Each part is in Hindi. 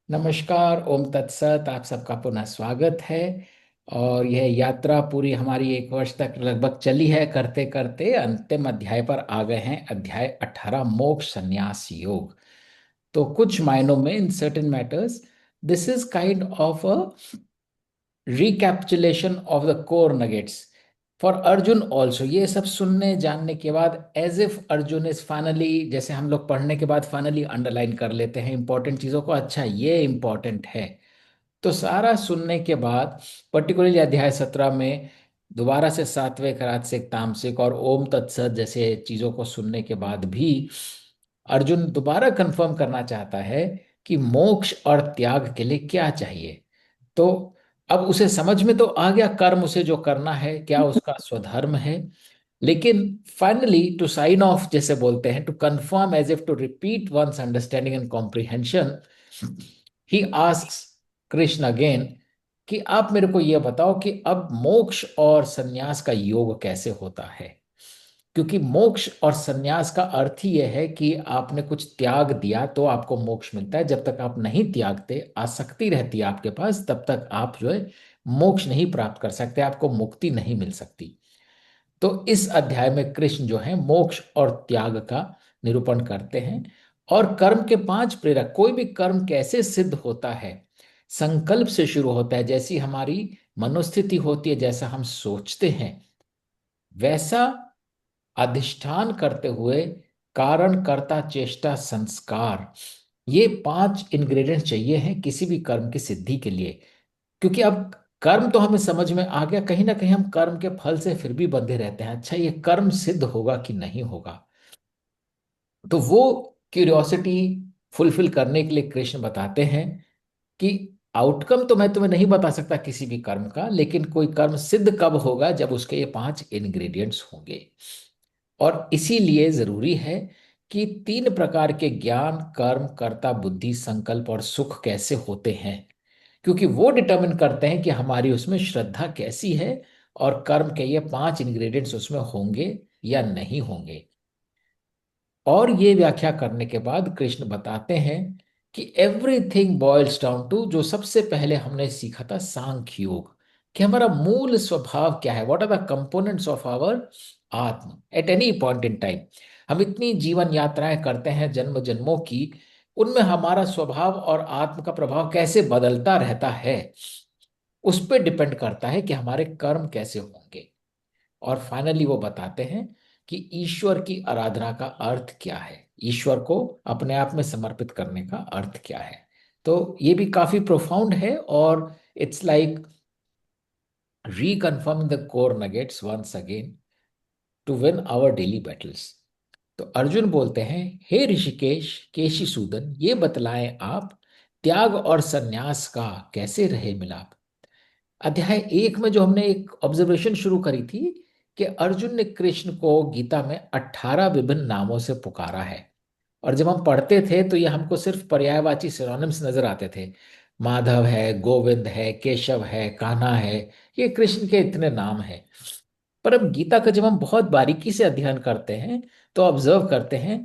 नमस्कार, ओम तत्सत। आप सबका पुनः स्वागत है। और यह यात्रा पूरी हमारी 1 वर्ष तक लगभग चली है। करते करते अंतिम अध्याय पर आ गए हैं, अध्याय 18, मोक्ष संन्यास योग। तो कुछ मायनों में, in certain matters, this is kind of a recapitulation of the core nuggets for Arjun also. ये सब सुनने जानने के बाद as if Arjun is finally, जैसे हम लोग पढ़ने के बाद फाइनली अंडरलाइन कर लेते हैं इंपॉर्टेंट चीजों को, अच्छा ये इंपॉर्टेंट है। तो सारा सुनने के बाद, पर्टिकुलरली अध्याय 17 में दोबारा से सात्विक राजसिक तामसिक और ओम तत्सत जैसे चीजों को सुनने के बाद भी अर्जुन दोबारा कंफर्म करना चाहता है कि मोक्ष और त्याग के लिए क्या चाहिए। तो अब उसे समझ में तो आ गया कर्म उसे जो करना है क्या उसका स्वधर्म है। लेकिन फाइनली टू साइन ऑफ, जैसे बोलते हैं, to confirm as if to repeat once understanding and comprehension, he asks Krishna again कि आप मेरे को यह बताओ कि अब मोक्ष और संन्यास का योग कैसे होता है। क्योंकि मोक्ष और संन्यास का अर्थ ही यह है कि आपने कुछ त्याग दिया तो आपको मोक्ष मिलता है। जब तक आप नहीं त्यागते, आसक्ति रहती है आपके पास, तब तक आप जो है मोक्ष नहीं प्राप्त कर सकते, आपको मुक्ति नहीं मिल सकती। तो इस अध्याय में कृष्ण जो है मोक्ष और त्याग का निरूपण करते हैं। और कर्म के 5 प्रेरक, कोई भी कर्म कैसे सिद्ध होता है, संकल्प से शुरू होता है। जैसी हमारी मनोस्थिति होती है, जैसा हम सोचते हैं, वैसा अधिष्ठान करते हुए कारण कर्ता चेष्टा संस्कार, ये 5 इंग्रेडिएंट्स चाहिए हैं किसी भी कर्म की सिद्धि के लिए। क्योंकि अब कर्म तो हमें समझ में आ गया, कहीं ना कहीं हम कर्म के फल से फिर भी बंधे रहते हैं। अच्छा, ये कर्म सिद्ध होगा कि नहीं होगा, तो वो क्यूरियोसिटी फुलफिल करने के लिए कृष्ण बताते हैं कि आउटकम तो मैं तुम्हें नहीं बता सकता किसी भी कर्म का, लेकिन कोई कर्म सिद्ध कब होगा, जब उसके ये 5 इंग्रेडिएंट्स होंगे। और इसीलिए जरूरी है कि 3 प्रकार के ज्ञान, कर्म, कर्ता, बुद्धि, संकल्प और सुख कैसे होते हैं, क्योंकि वो डिटरमिन करते हैं कि हमारी उसमें श्रद्धा कैसी है और कर्म के ये 5 इंग्रेडिएंट्स उसमें होंगे या नहीं होंगे। और ये व्याख्या करने के बाद कृष्ण बताते हैं कि एवरीथिंग बॉइल्स डाउन टू, जो सबसे पहले हमने सीखा था, सांख्य योग, कि हमारा मूल स्वभाव क्या है, what are the components of our आत्म at any point in time. हम इतनी जीवन यात्राएं करते हैं जन्म जन्मों की, उनमें हमारा स्वभाव और आत्म का प्रभाव कैसे बदलता रहता है, उस पर डिपेंड करता है कि हमारे कर्म कैसे होंगे। और फाइनली वो बताते हैं कि ईश्वर की आराधना का अर्थ क्या है, ईश्वर को अपने आप में समर्पित करने का अर्थ क्या है। तो ये भी काफी प्रोफाउंड है, और it's like reconfirming the core nuggets once again to win our daily battles. तो अर्जुन बोलते हैं, हे ऋषिकेश, केशिसूदन, ये बतलाएं आप, त्याग और संन्यास का कैसे रहे मिलाप। अध्याय 1 में जो हमने एक ऑब्जर्वेशन शुरू करी थी कि अर्जुन ने कृष्ण को गीता में 18 विभिन्न नामों से पुकारा है। और जब हम पढ़ते थे तो ये हमको सिर्फ पर्यायवाची सिनोनिम्स नजर आते थे। माधव है, गोविंद है, केशव है, कान्हा है, ये कृष्ण के इतने नाम हैं। पर अब गीता का जब हम बहुत बारीकी से अध्ययन करते हैं तो ऑब्जर्व करते हैं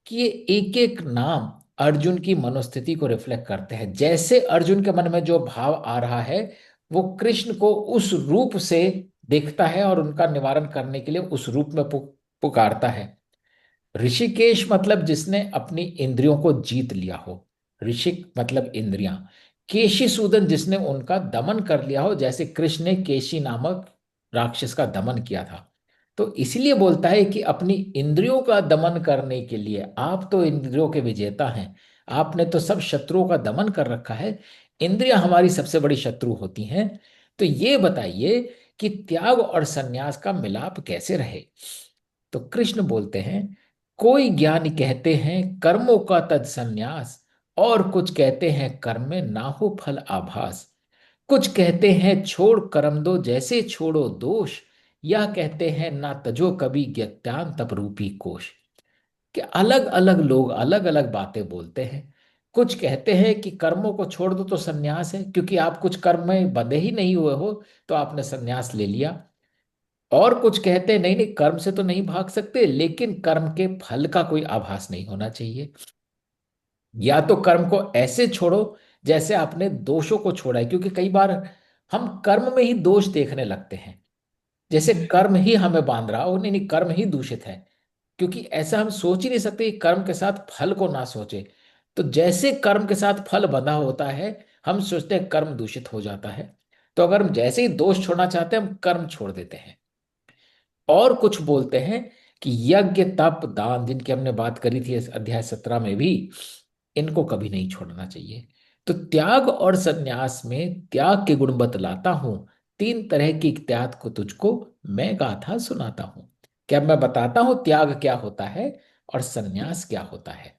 कि ये एक एक नाम अर्जुन की मनोस्थिति को रिफ्लेक्ट करते हैं। जैसे अर्जुन के मन में जो भाव आ रहा है, वो कृष्ण को उस रूप से देखता है और उनका निवारण करने के लिए उस रूप में पुकारता है। ऋषिकेश मतलब जिसने अपनी इंद्रियों को जीत लिया हो, ऋषिक मतलब इंद्रियां। केशी सूदन जिसने उनका दमन कर लिया हो, जैसे कृष्ण ने केशी नामक राक्षस का दमन किया था। तो इसलिए बोलता है कि अपनी इंद्रियों का दमन करने के लिए, आप तो इंद्रियों के विजेता हैं, आपने तो सब शत्रुओं का दमन कर रखा है, इंद्रियां हमारी सबसे बड़ी शत्रु होती हैं। तो ये बताइए कि त्याग और संन्यास का मिलाप कैसे रहे। तो कृष्ण बोलते हैं, कोई ज्ञानी कहते हैं कर्मों का तद संन्यास, और कुछ कहते हैं कर्म में ना हो फल आभास। कुछ कहते हैं छोड़ कर्म दो जैसे छोड़ो दोष, या कहते हैं ना तजो कभी ज्ञान तप रूपी कोश। कि अलग अलग लोग अलग अलग बातें बोलते हैं। कुछ कहते हैं कि कर्मों को छोड़ दो तो संन्यास है, क्योंकि आप कुछ कर्म में बंधे ही नहीं हुए हो, तो आपने संन्यास ले लिया। और कुछ कहते हैं नहीं नहीं, कर्म से तो नहीं भाग सकते, लेकिन कर्म के फल का कोई आभास नहीं होना चाहिए। या तो कर्म को ऐसे छोड़ो जैसे आपने दोषों को छोड़ा है, क्योंकि कई बार हम कर्म में ही दोष देखने लगते हैं, जैसे कर्म ही हमें बांध रहा हो। नहीं नहीं, कर्म ही दूषित है, क्योंकि ऐसा हम सोच ही नहीं सकते कि कर्म के साथ फल को ना सोचे। तो जैसे कर्म के साथ फल बंधा होता है, हम सोचते हैं कर्म दूषित हो जाता है। तो अगर हम जैसे ही दोष छोड़ना चाहते हैं, हम कर्म छोड़ देते हैं। और कुछ बोलते हैं कि यज्ञ तप दान, जिनकी हमने बात करी थी इस अध्याय 17 में भी, इनको कभी नहीं छोड़ना चाहिए। तो त्याग और संन्यास में त्याग के गुण बतलाता हूं, तीन तरह की त्याग को तुझको मैं गाथा सुनाता हूं। क्या मैं बताता हूं त्याग क्या होता है और संन्यास क्या होता है।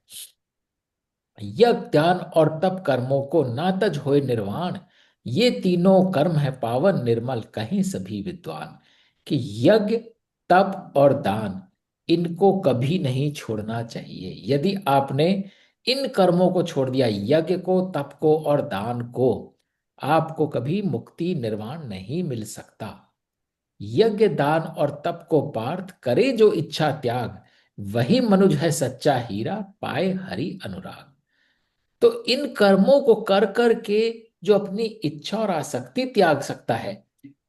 यज्ञ ध्यान और तप कर्मों को ना तज होए निर्वाण, ये तीनों कर्म है पावन निर्मल कहीं सभी विद्वान। कि यज्ञ तप और दान, इनको कभी नहीं छोड़ना चाहिए। यदि आपने इन कर्मों को छोड़ दिया, यज्ञ को तप को और दान को, आपको कभी मुक्ति निर्वाण नहीं मिल सकता। यज्ञ दान और तप को पार्थ करे जो इच्छा त्याग, वही मनुज है सच्चा हीरा पाए हरि अनुराग। तो इन कर्मों को कर कर के जो अपनी इच्छा और आसक्ति त्याग सकता है,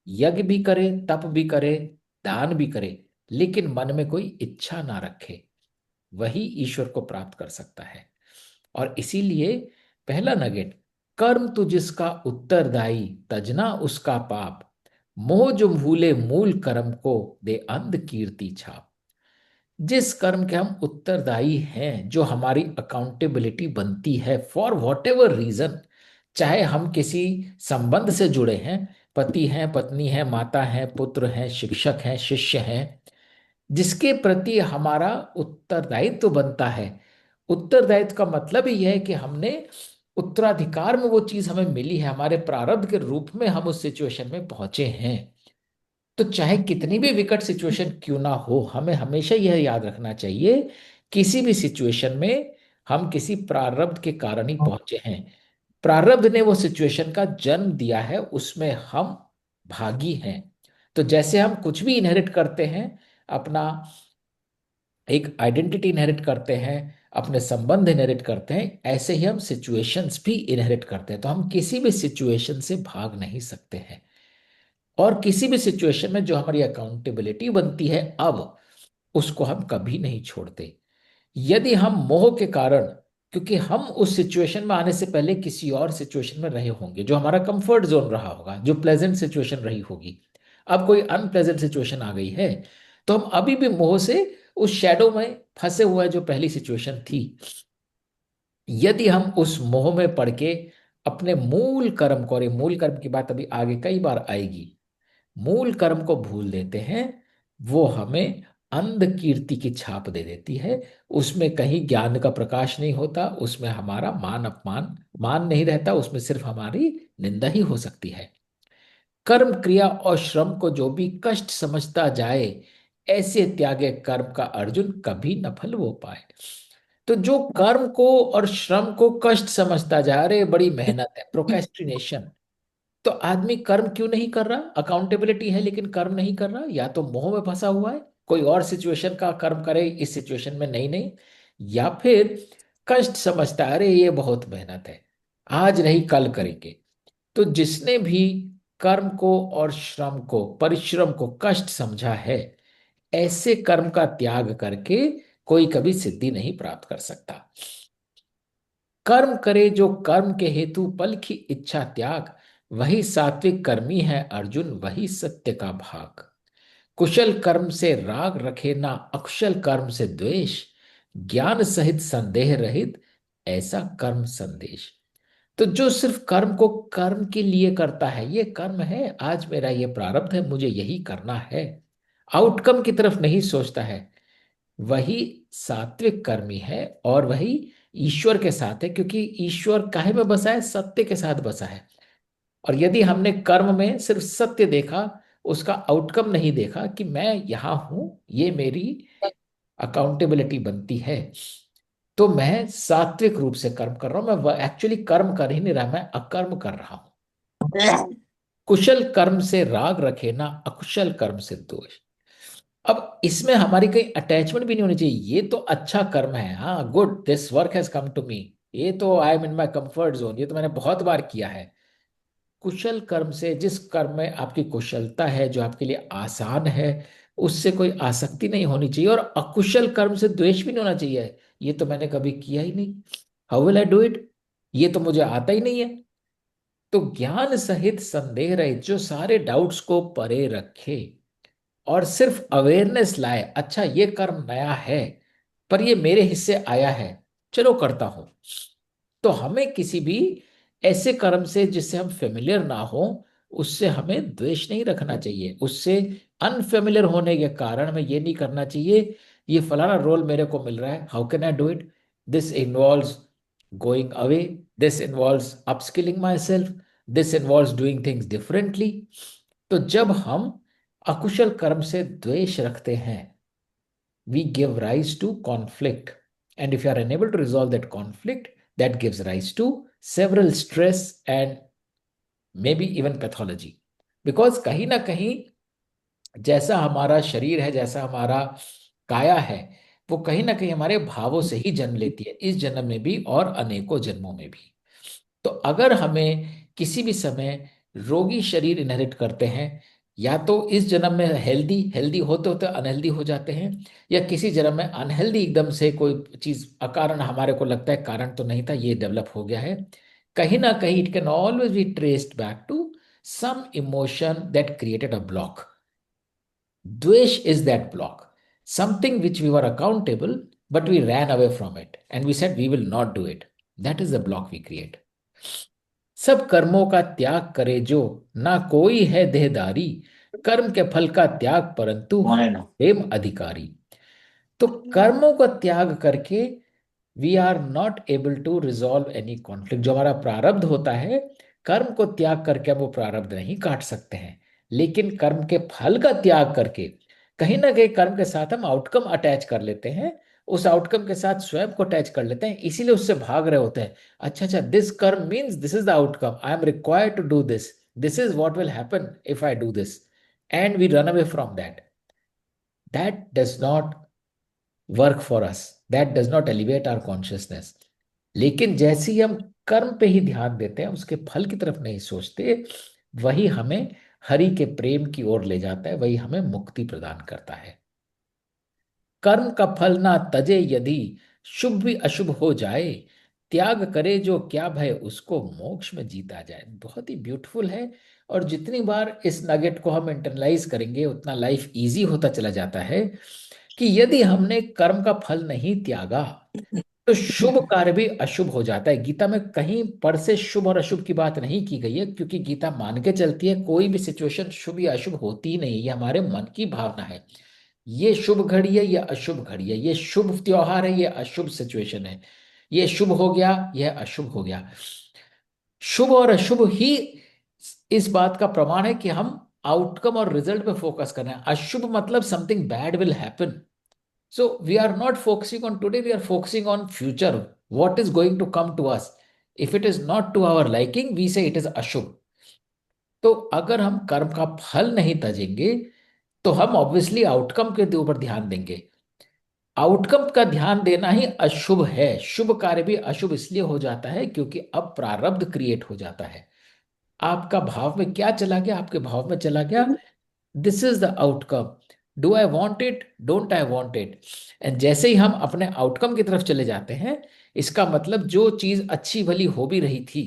यज्ञ भी करे तप भी करे दान भी करे, लेकिन मन में कोई इच्छा ना रखे, वही ईश्वर को प्राप्त कर सकता है। और इसीलिए पहला नगेट, कर्म तु जिसका उत्तरदायी तजना उसका पाप, मोह जो भूले मूल कर्म को दे अंध कीर्ति छाप। जिस कर्म के हम उत्तरदायी हैं, जो हमारी अकाउंटेबिलिटी बनती है फॉर वॉट एवर रीजन, चाहे हम किसी संबंध से जुड़े हैं, पति हैं पत्नी हैं माता हैं पुत्र हैं शिक्षक हैं शिष्य हैं, जिसके प्रति हमारा उत्तरदायित्व बनता है। उत्तरदायित्व का मतलब ही है कि हमने उत्तराधिकार में वो चीज हमें मिली है, हमारे प्रारब्ध के रूप में हम उस सिचुएशन में पहुंचे हैं। तो चाहे कितनी भी विकट सिचुएशन क्यों ना हो, हमें हमेशा यह याद रखना चाहिए, किसी भी सिचुएशन में हम किसी प्रारब्ध के कारण ही पहुंचे हैं। प्रारब्ध ने वो सिचुएशन का जन्म दिया है, उसमें हम भागी हैं। तो जैसे हम कुछ भी इनहेरिट करते हैं, अपना एक आइडेंटिटी इनहेरिट करते हैं, अपने संबंध इनहेरिट करते हैं, ऐसे ही हम सिचुएशंस भी इनहेरिट करते हैं। तो हम किसी भी सिचुएशन से भाग नहीं सकते हैं। और किसी भी सिचुएशन में जो हमारी अकाउंटेबिलिटी बनती है, अब उसको हम कभी नहीं छोड़ते। यदि हम मोह के कारण, क्योंकि हम उस सिचुएशन में आने से पहले किसी और सिचुएशन में रहे होंगे जो हमारा कंफर्ट जोन रहा होगा, जो प्लेजेंट सिचुएशन रही होगी, अब कोई अनप्लेजेंट सिचुएशन आ गई है, तो हम अभी भी मोह से उस शैडो में फंसे हुए हैं जो पहली सिचुएशन थी। यदि हम उस मोह में पड़ के अपने मूल कर्म को, और ये मूल कर्म की बात अभी आगे कई बार आएगी, मूल कर्म को भूल देते हैं, वो हमें अंध कीर्ति की छाप दे देती है। उसमें कहीं ज्ञान का प्रकाश नहीं होता, उसमें हमारा मान अपमान, मान नहीं रहता, उसमें सिर्फ हमारी निंदा ही हो सकती है। कर्म क्रिया और श्रम को जो भी कष्ट समझता जाए, ऐसे त्यागे कर्म का अर्जुन कभी न फल वो पाए। तो जो कर्म को और श्रम को कष्ट समझता जा रहे, बड़ी मेहनत है, प्रोक्रेस्टिनेशन, तो आदमी कर्म क्यों नहीं कर रहा? अकाउंटेबिलिटी है लेकिन कर्म नहीं कर रहा, या तो मोह में फंसा हुआ है, कोई और सिचुएशन का कर्म करे इस सिचुएशन में, नहीं नहीं, या फिर कष्ट समझता है, अरे ये बहुत मेहनत है, आज नहीं कल करेंगे। तो जिसने भी कर्म को और श्रम को, परिश्रम को कष्ट समझा है, ऐसे कर्म का त्याग करके कोई कभी सिद्धि नहीं प्राप्त कर सकता। कर्म करे जो कर्म के हेतु पल की इच्छा त्याग, वही सात्विक कर्मी है अर्जुन वही सत्य का भाग। कुशल कर्म से राग रखे ना अकुशल कर्म से द्वेष, ज्ञान सहित संदेह रहित ऐसा कर्म संदेश। तो जो सिर्फ कर्म को कर्म के लिए करता है, ये कर्म है, आज मेरा ये प्रारब्ध है, मुझे यही करना है, आउटकम की तरफ नहीं सोचता है, वही सात्विक कर्मी है और वही ईश्वर के साथ है। क्योंकि ईश्वर काहे में बसा है? सत्य के साथ बसा है। और यदि हमने कर्म में सिर्फ सत्य देखा, उसका आउटकम नहीं देखा कि मैं यहां हूं, ये मेरी अकाउंटेबिलिटी बनती है, तो मैं सात्विक रूप से कर्म कर रहा हूं, मैं एक्चुअली कर्म कर ही नहीं रहा, मैं अकर्म कर रहा हूं। कुशल कर्म से राग रखे ना अकुशल कर्म से दोष। अब इसमें हमारी कहीं अटैचमेंट भी नहीं होनी चाहिए, ये तो अच्छा कर्म है, हाँ good, this work has come to me, ये तो I am in my comfort zone, ये तो मैंने बहुत बार किया है। कुशल कर्म से, जिस कर्म में आपकी कुशलता है, जो आपके लिए आसान है, उससे कोई आसक्ति नहीं होनी चाहिए, और अकुशल कर्म से द्वेष भी नहीं होना चाहिए। ये तो मैंने कभी किया ही नहीं, how will I do it, ये तो मुझे आता ही नहीं है। तो ज्ञान सहित संदेह रहित, जो सारे डाउट्स को परे रखे और सिर्फ अवेयरनेस लाए, अच्छा ये कर्म नया है पर ये मेरे हिस्से आया है, चलो करता हूं। तो हमें किसी भी ऐसे कर्म से जिससे हम फेमिलियर ना हो, उससे हमें द्वेष नहीं रखना चाहिए। उससे अनफेमिलियर होने के कारण हमें ये नहीं करना चाहिए, ये फलाना रोल मेरे को मिल रहा है, how can I do it, this involves going away, this involves upskilling my self, this involves doing things differently. तो जब हम अकुशल कर्म से द्वेष रखते हैं, we give rise to conflict. And if you are unable to resolve that conflict, that gives rise to several stress and maybe even pathology. Because कहीं ना कहीं जैसा हमारा शरीर है, जैसा हमारा काया है, वो कहीं ना कहीं हमारे भावों से ही जन्म लेती है, इस जन्म में भी और अनेकों जन्मों में भी। तो अगर हमें किसी भी समय रोगी शरीर इनहेरिट करते हैं, या तो इस जन्म में हेल्दी हेल्दी होते होते अनहेल्दी हो जाते हैं, या किसी जन्म में अनहेल्दी एकदम से कोई चीज अकारण हमारे को लगता है कारण तो नहीं था, ये डेवलप हो गया है, कहीं ना कहीं it can always be traced back to some emotion that created a block. द्वेष is that block, something which we were accountable but we ran away from it and we said we will not do it, that is the block we create. सब कर्मों का त्याग करे जो, ना कोई है देहधारी, कर्म के फल का त्याग परंतु प्रेम अधिकारी। तो कर्मों का त्याग करके we are not able to resolve any conflict. जो हमारा प्रारब्ध होता है, कर्म को त्याग करके हम वो प्रारब्ध नहीं काट सकते हैं, लेकिन कर्म के फल का त्याग करके कहीं ना कहीं कर्म के साथ हम आउटकम अटैच कर लेते हैं, उस आउटकम के साथ स्वयं को अटैच कर लेते हैं, इसीलिए उससे भाग रहे होते हैं। अच्छा अच्छा, this karma means this is the outcome, I am required to do this, this is what will happen if I do this, and we run away from that. That does not work for us, that does not elevate our consciousness. लेकिन जैसे ही हम कर्म पे ही ध्यान देते हैं, उसके फल की तरफ नहीं सोचते, वही हमें हरि के प्रेम की ओर ले जाता है, वही हमें मुक्ति प्रदान करता है। कर्म का फल ना तजे यदि, शुभ भी अशुभ हो जाए, त्याग करे जो क्या भय उसको मोक्ष में जीता जाए। बहुत ही ब्यूटीफुल है, और जितनी बार इस नगेट को हम इंटरनलाइज करेंगे, उतना लाइफ इजी होता चला जाता है, कि यदि हमने कर्म का फल नहीं त्यागा तो शुभ कार्य भी अशुभ हो जाता है। गीता में कहीं पर से शुभ और अशुभ की बात नहीं की गई है, क्योंकि गीता मान के चलती है कोई भी सिचुएशन शुभ या अशुभ होती ही नहीं, ये हमारे मन की भावना है। ये शुभ घड़ी है, ये अशुभ घड़ी है, ये शुभ त्योहार है, ये अशुभ सिचुएशन है, ये शुभ हो गया, यह अशुभ हो गया। शुभ और अशुभ ही इस बात का प्रमाण है कि हम आउटकम और रिजल्ट पे फोकस कर रहे हैं। अशुभ मतलब something bad will happen, so we are not focusing on today, we are focusing on future, what is going to come to us. If it is not to our liking, we say it is ashubh. तो अगर हम कर्म का फल नहीं तजेंगे, तो हम ऑब्वियसली आउटकम के ऊपर ध्यान देंगे। आउटकम का ध्यान देना ही अशुभ है। शुभ कार्य भी अशुभ इसलिए हो जाता है क्योंकि अब प्रारब्ध क्रिएट हो जाता है। आपका भाव में क्या चला गया, आपके भाव में चला गया, this is the outcome, do I want it, don't I want it. And जैसे ही हम अपने आउटकम की तरफ चले जाते हैं, इसका मतलब जो चीज अच्छी भली हो भी रही थी,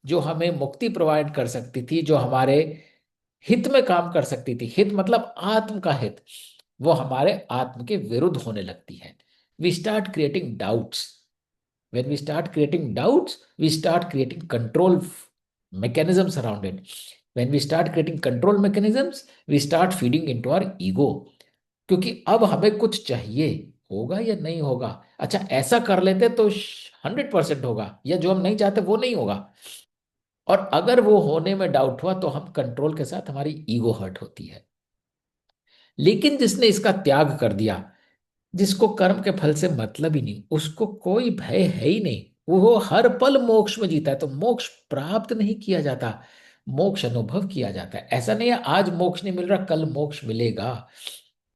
जो हमें मुक्ति प्रोवाइड कर सकती थी, जो हमारे हित में काम कर सकती थी, हित मतलब आत्म का हित, वो हमारे आत्म के विरुद्ध होने लगती है। We start creating doubts. When we start creating doubts, we start creating control mechanisms around it. When we start creating control mechanisms, we start feeding into our ego. क्योंकि अब हमें कुछ चाहिए, होगा या नहीं होगा, अच्छा ऐसा कर लेते तो 100% होगा, या जो हम नहीं चाहते वो नहीं होगा। और अगर वो होने में डाउट हुआ तो हम कंट्रोल के साथ हमारी ईगो हर्ट होती है। लेकिन जिसने इसका त्याग कर दिया, जिसको कर्म के फल से मतलब ही नहीं, उसको कोई भय है ही नहीं, वो हर पल मोक्ष में जीता है। तो मोक्ष प्राप्त नहीं किया जाता, मोक्ष अनुभव किया जाता है। ऐसा नहीं है आज मोक्ष नहीं मिल रहा कल मोक्ष मिलेगा।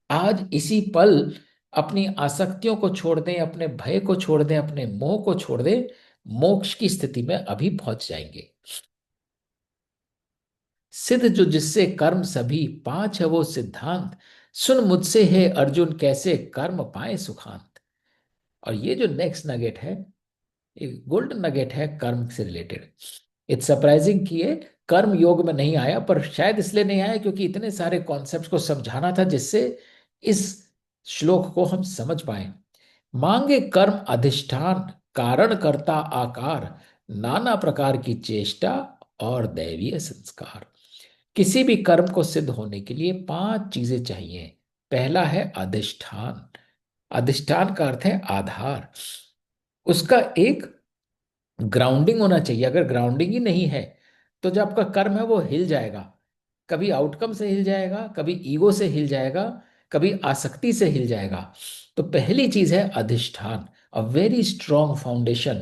आज इसी पल अपनी आसक्तियों को छोड़ दें, अपने भय को छोड़ दें, अपने मोह को छोड़ दें, मोक्ष की स्थिति में अभी पहुंच जाएंगे। सिद्ध जो जिससे कर्म सभी, पांच है वो सिद्धांत, सुन मुझसे है अर्जुन कैसे कर्म पाए सुखांत। और ये जो नेक्स्ट नगेट है, एक गोल्डन नगेट है कर्म से रिलेटेड। इट्स सरप्राइजिंग कि ये कर्म योग में नहीं आया, पर शायद इसलिए नहीं आया क्योंकि इतने सारे कॉन्सेप्ट्स को समझाना था जिससे इस श्लोक को हम समझ पाए। मांगे कर्म अधिष्ठान, कारण करता आकार, नाना प्रकार की चेष्टा और दैवीय संस्कार। किसी भी कर्म को सिद्ध होने के लिए पांच चीजें चाहिए। पहला है अधिष्ठान। अधिष्ठान का अर्थ है आधार। उसका एक ग्राउंडिंग होना चाहिए। अगर ग्राउंडिंग ही नहीं है तो जो आपका कर्म है वो हिल जाएगा। कभी आउटकम से हिल जाएगा, कभी ईगो से हिल जाएगा, कभी आसक्ति से हिल जाएगा। तो पहली चीज है अधिष्ठान, a very strong foundation,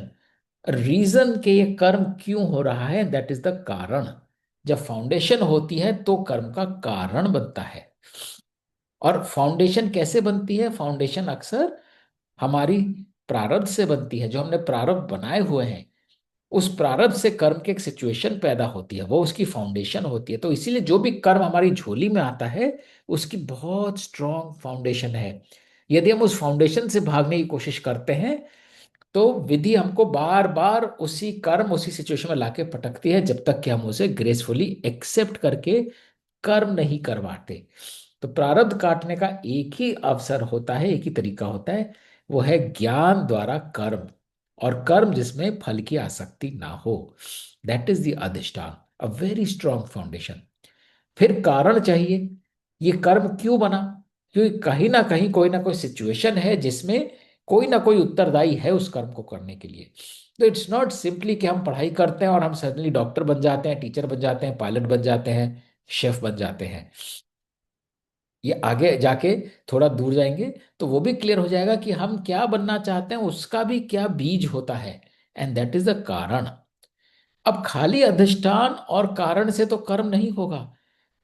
reason के ये कर्म क्यों हो रहा है, दैट इज द कारण। जब फाउंडेशन होती है तो कर्म का कारण बनता है। और फाउंडेशन कैसे बनती है? फाउंडेशन अक्सर हमारी प्रारब्ध से बनती है। जो हमने प्रारब्ध बनाए हुए हैं, उस प्रारब्ध से कर्म की एक सिचुएशन पैदा होती है, वो उसकी फाउंडेशन होती है। तो इसीलिए जो भी कर्म हमारी झोली में आता है उसकी बहुत स्ट्रॉन्ग फाउंडेशन है। यदि हम उस फाउंडेशन से भागने की कोशिश करते हैं तो विधि हमको बार बार उसी कर्म उसी सिचुएशन में लाके पटकती है, जब तक कि हम उसे ग्रेसफुली एक्सेप्ट करके कर्म नहीं करवाते। तो प्रारब्ध काटने का एक ही अवसर होता है, एक ही तरीका होता है, वो है ज्ञान द्वारा कर्म। और कर्म जिसमें फल की आसक्ति ना हो, दैट इज द अधिष्ठान, अ वेरी स्ट्रॉन्ग फाउंडेशन। फिर कारण चाहिए। ये कर्म क्यों बना? क्योंकि कहीं ना कोई सिचुएशन है जिसमें कोई ना कोई उत्तरदायी है उस कर्म को करने के लिए। तो इट्स नॉट सिंपली कि हम पढ़ाई करते हैं और हम सडनली डॉक्टर बन जाते हैं, टीचर बन जाते हैं, पायलट बन जाते हैं, शेफ बन जाते हैं। ये आगे जाके थोड़ा दूर जाएंगे तो वो भी क्लियर हो जाएगा कि हम क्या बनना चाहते हैं, उसका भी क्या बीज होता है, एंड दैट इज द कारण। अब खाली अधिष्ठान और कारण से तो कर्म नहीं होगा।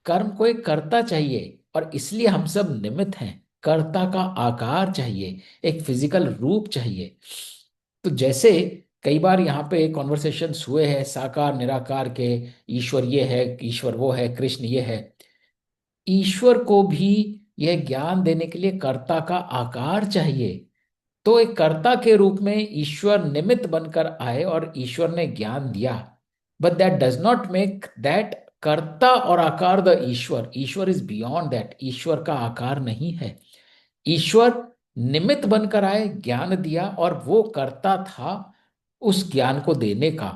कर्म को एक कर्ता चाहिए, और इसलिए हम सब निमित्त हैं। कर्ता का आकार चाहिए, एक फिजिकल रूप चाहिए। तो जैसे कई बार यहाँ पे कॉन्वर्सेशन हुए हैं साकार निराकार के, ईश्वर ये है, ईश्वर वो है, कृष्ण ये है। ईश्वर को भी यह ज्ञान देने के लिए कर्ता का आकार चाहिए। तो एक कर्ता के रूप में ईश्वर निमित्त बनकर आए और ईश्वर ने ज्ञान दिया। But that does not make that कर्ता और आकार द ईश्वर। ईश्वर इज बियॉन्ड दैट। ईश्वर का आकार नहीं है। ईश्वर निमित्त बनकर आए, ज्ञान दिया, और वो कर्ता था उस ज्ञान को देने का।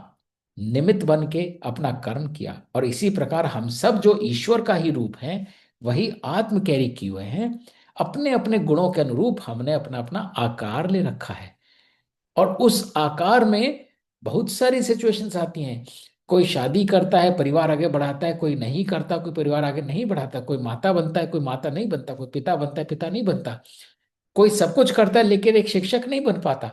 निमित्त बन के अपना कर्म किया। और इसी प्रकार हम सब जो ईश्वर का ही रूप हैं, वही आत्म कैरी किए हुए हैं। अपने अपने गुणों के अनुरूप हमने अपना अपना आकार ले रखा है। और उस आकार में बहुत सारी सिचुएशंस आती हैं। कोई शादी करता है, परिवार आगे बढ़ाता है, कोई नहीं करता, कोई परिवार आगे नहीं बढ़ाता, कोई माता बनता है, कोई माता नहीं बनता, कोई पिता बनता है, पिता नहीं बनता, कोई सब कुछ करता है लेकिन एक शिक्षक नहीं बन पाता,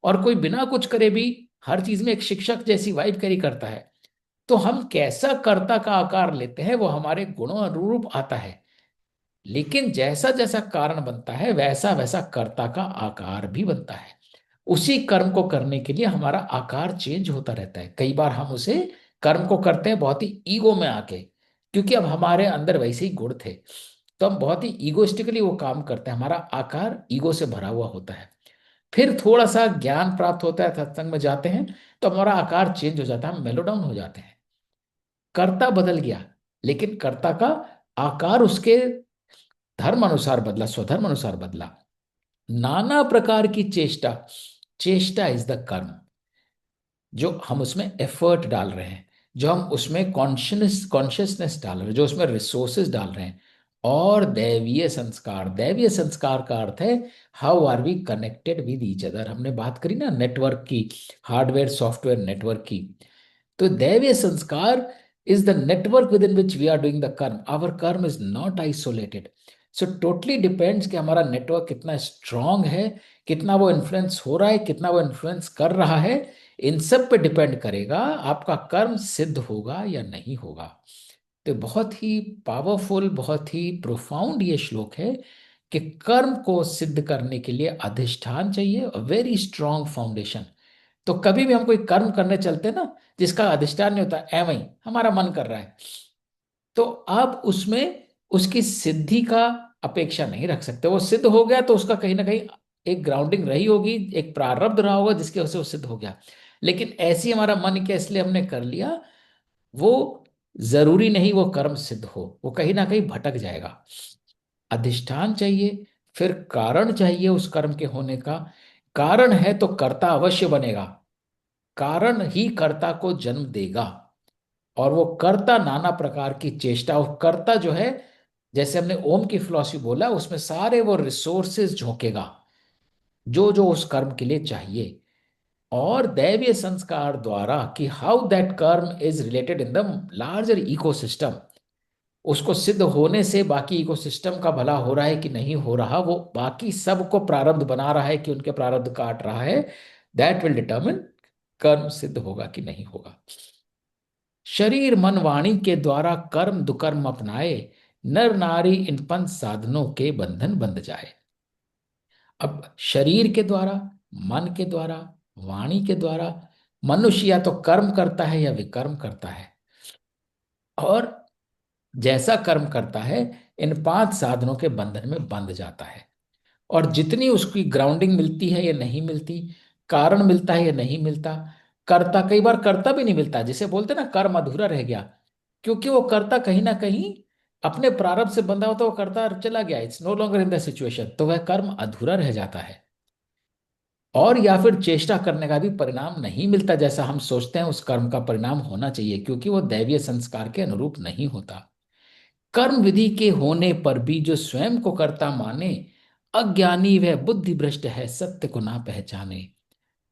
और कोई बिना कुछ करे भी हर चीज में एक शिक्षक जैसी वाइब कैरी करता है। तो हम कैसा कर्ता का आकार लेते हैं वो हमारे गुणों अनुरूप आता है। लेकिन जैसा जैसा कारण बनता है वैसा वैसा कर्ता का आकार भी बनता है। उसी कर्म को करने के लिए हमारा आकार चेंज होता रहता है। कई बार हम उसे कर्म को करते हैं बहुत ही ईगो में आके, क्योंकि अब हमारे अंदर वैसे ही गुण थे, तो हम बहुत ही ईगोइस्टिकली वो काम करते हैं। हमारा आकार ईगो से भरा हुआ होता है। फिर थोड़ा सा ज्ञान प्राप्त होता है, सत्संग में जाते हैं, तो हमारा आकार चेंज हो जाता है, हम मेलोडाउन हो जाते हैं। कर्ता बदल गया, लेकिन कर्ता का आकार उसके धर्म अनुसार बदला, स्वधर्म अनुसार बदला। नाना प्रकार की चेष्टा, चेष्टा इज द कर्म। जो हम उसमें एफर्ट डाल रहे हैं, जो हम उसमें कॉन्शियसनेस डाल रहे हैं, जो उसमें रिसोर्सेज डाल रहे हैं। और दैवीय संस्कार, दैवीय संस्कार का अर्थ है how are we connected with each other. हमने बात करी ना नेटवर्क की, हार्डवेयर सॉफ्टवेयर नेटवर्क की। तो दैवीय संस्कार is the network within which we are doing the कर्म। our कर्म is not isolated। so totally depends कि हमारा नेटवर्क कितना स्ट्रांग है, कितना वो इन्फ्लुएंस हो रहा है, कितना वो इन्फ्लुएंस कर रहा है। इन सब पे डिपेंड करेगा आपका कर्म सिद्ध होगा या नहीं होगा। तो बहुत ही पावरफुल, बहुत ही प्रोफाउंड ये श्लोक है कि कर्म को सिद्ध करने के लिए अधिष्ठान चाहिए, वेरी स्ट्रांग फाउंडेशन। तो कभी भी हम कोई कर्म करने चलते हैं ना, जिसका अधिष्ठान नहीं होता, एवं ही हमारा मन कर रहा है, तो आप उसमें उसकी सिद्धि का अपेक्षा नहीं रख सकते। वो सिद्ध हो गया तो उसका कहीं ना कहीं एक ग्राउंडिंग रही होगी, एक प्रारब्ध रहा होगा जिसकी वजह से वो सिद्ध हो गया। लेकिन ऐसे ही हमारा मन किया इसलिए हमने कर लिया, वो जरूरी नहीं वो कर्म सिद्ध हो, वो कहीं ना कहीं भटक जाएगा। अधिष्ठान चाहिए, फिर कारण चाहिए उस कर्म के होने का। कारण है तो कर्ता अवश्य बनेगा, कारण ही कर्ता को जन्म देगा। और वो कर्ता नाना प्रकार की चेष्टा, और कर्ता जो है, जैसे हमने ओम की फिलॉसफी बोला, उसमें सारे वो रिसोर्सेज झोंकेगा जो जो उस कर्म के लिए चाहिए। और दैवीय संस्कार द्वारा कि हाउ दैट कर्म is related in the larger ecosystem, उसको सिद्ध होने से बाकी इकोसिस्टम का भला हो रहा है कि नहीं हो रहा, वो बाकी सबको प्रारब्ध बना रहा है कि उनके प्रारब्ध काट रहा है, दैट विल डिटर्मिन कर्म सिद्ध होगा कि नहीं होगा। शरीर मन वाणी के द्वारा कर्म दुकर्म अपनाए, नर नारी इन पंच साधनों के बंधन बंध जाए। अब शरीर के द्वारा, मन के द्वारा, वाणी के द्वारा, मनुष्य या तो कर्म करता है या विकर्म करता है, और जैसा कर्म करता है इन पांच साधनों के बंधन में बंध जाता है। और जितनी उसकी ग्राउंडिंग मिलती है या नहीं मिलती, कारण मिलता है या नहीं मिलता, कर्ता, कई बार कर्ता भी नहीं मिलता, जिसे बोलते हैं ना कर्म अधूरा रह गया, क्योंकि वो कर्ता कहीं ना कहीं अपने प्रारब्ध से बंधा होता, वो कर्ता चला गया, it's no longer in the situation, तो वह कर्म अधूरा रह जाता है। और या फिर चेष्टा करने का भी परिणाम नहीं मिलता जैसा हम सोचते हैं उस कर्म का परिणाम होना चाहिए, क्योंकि वो दैवीय संस्कार के अनुरूप नहीं होता। कर्म विधि के होने पर भी जो स्वयं को कर्ता माने, अज्ञानी वह बुद्धि भ्रष्ट है, सत्य को ना पहचाने।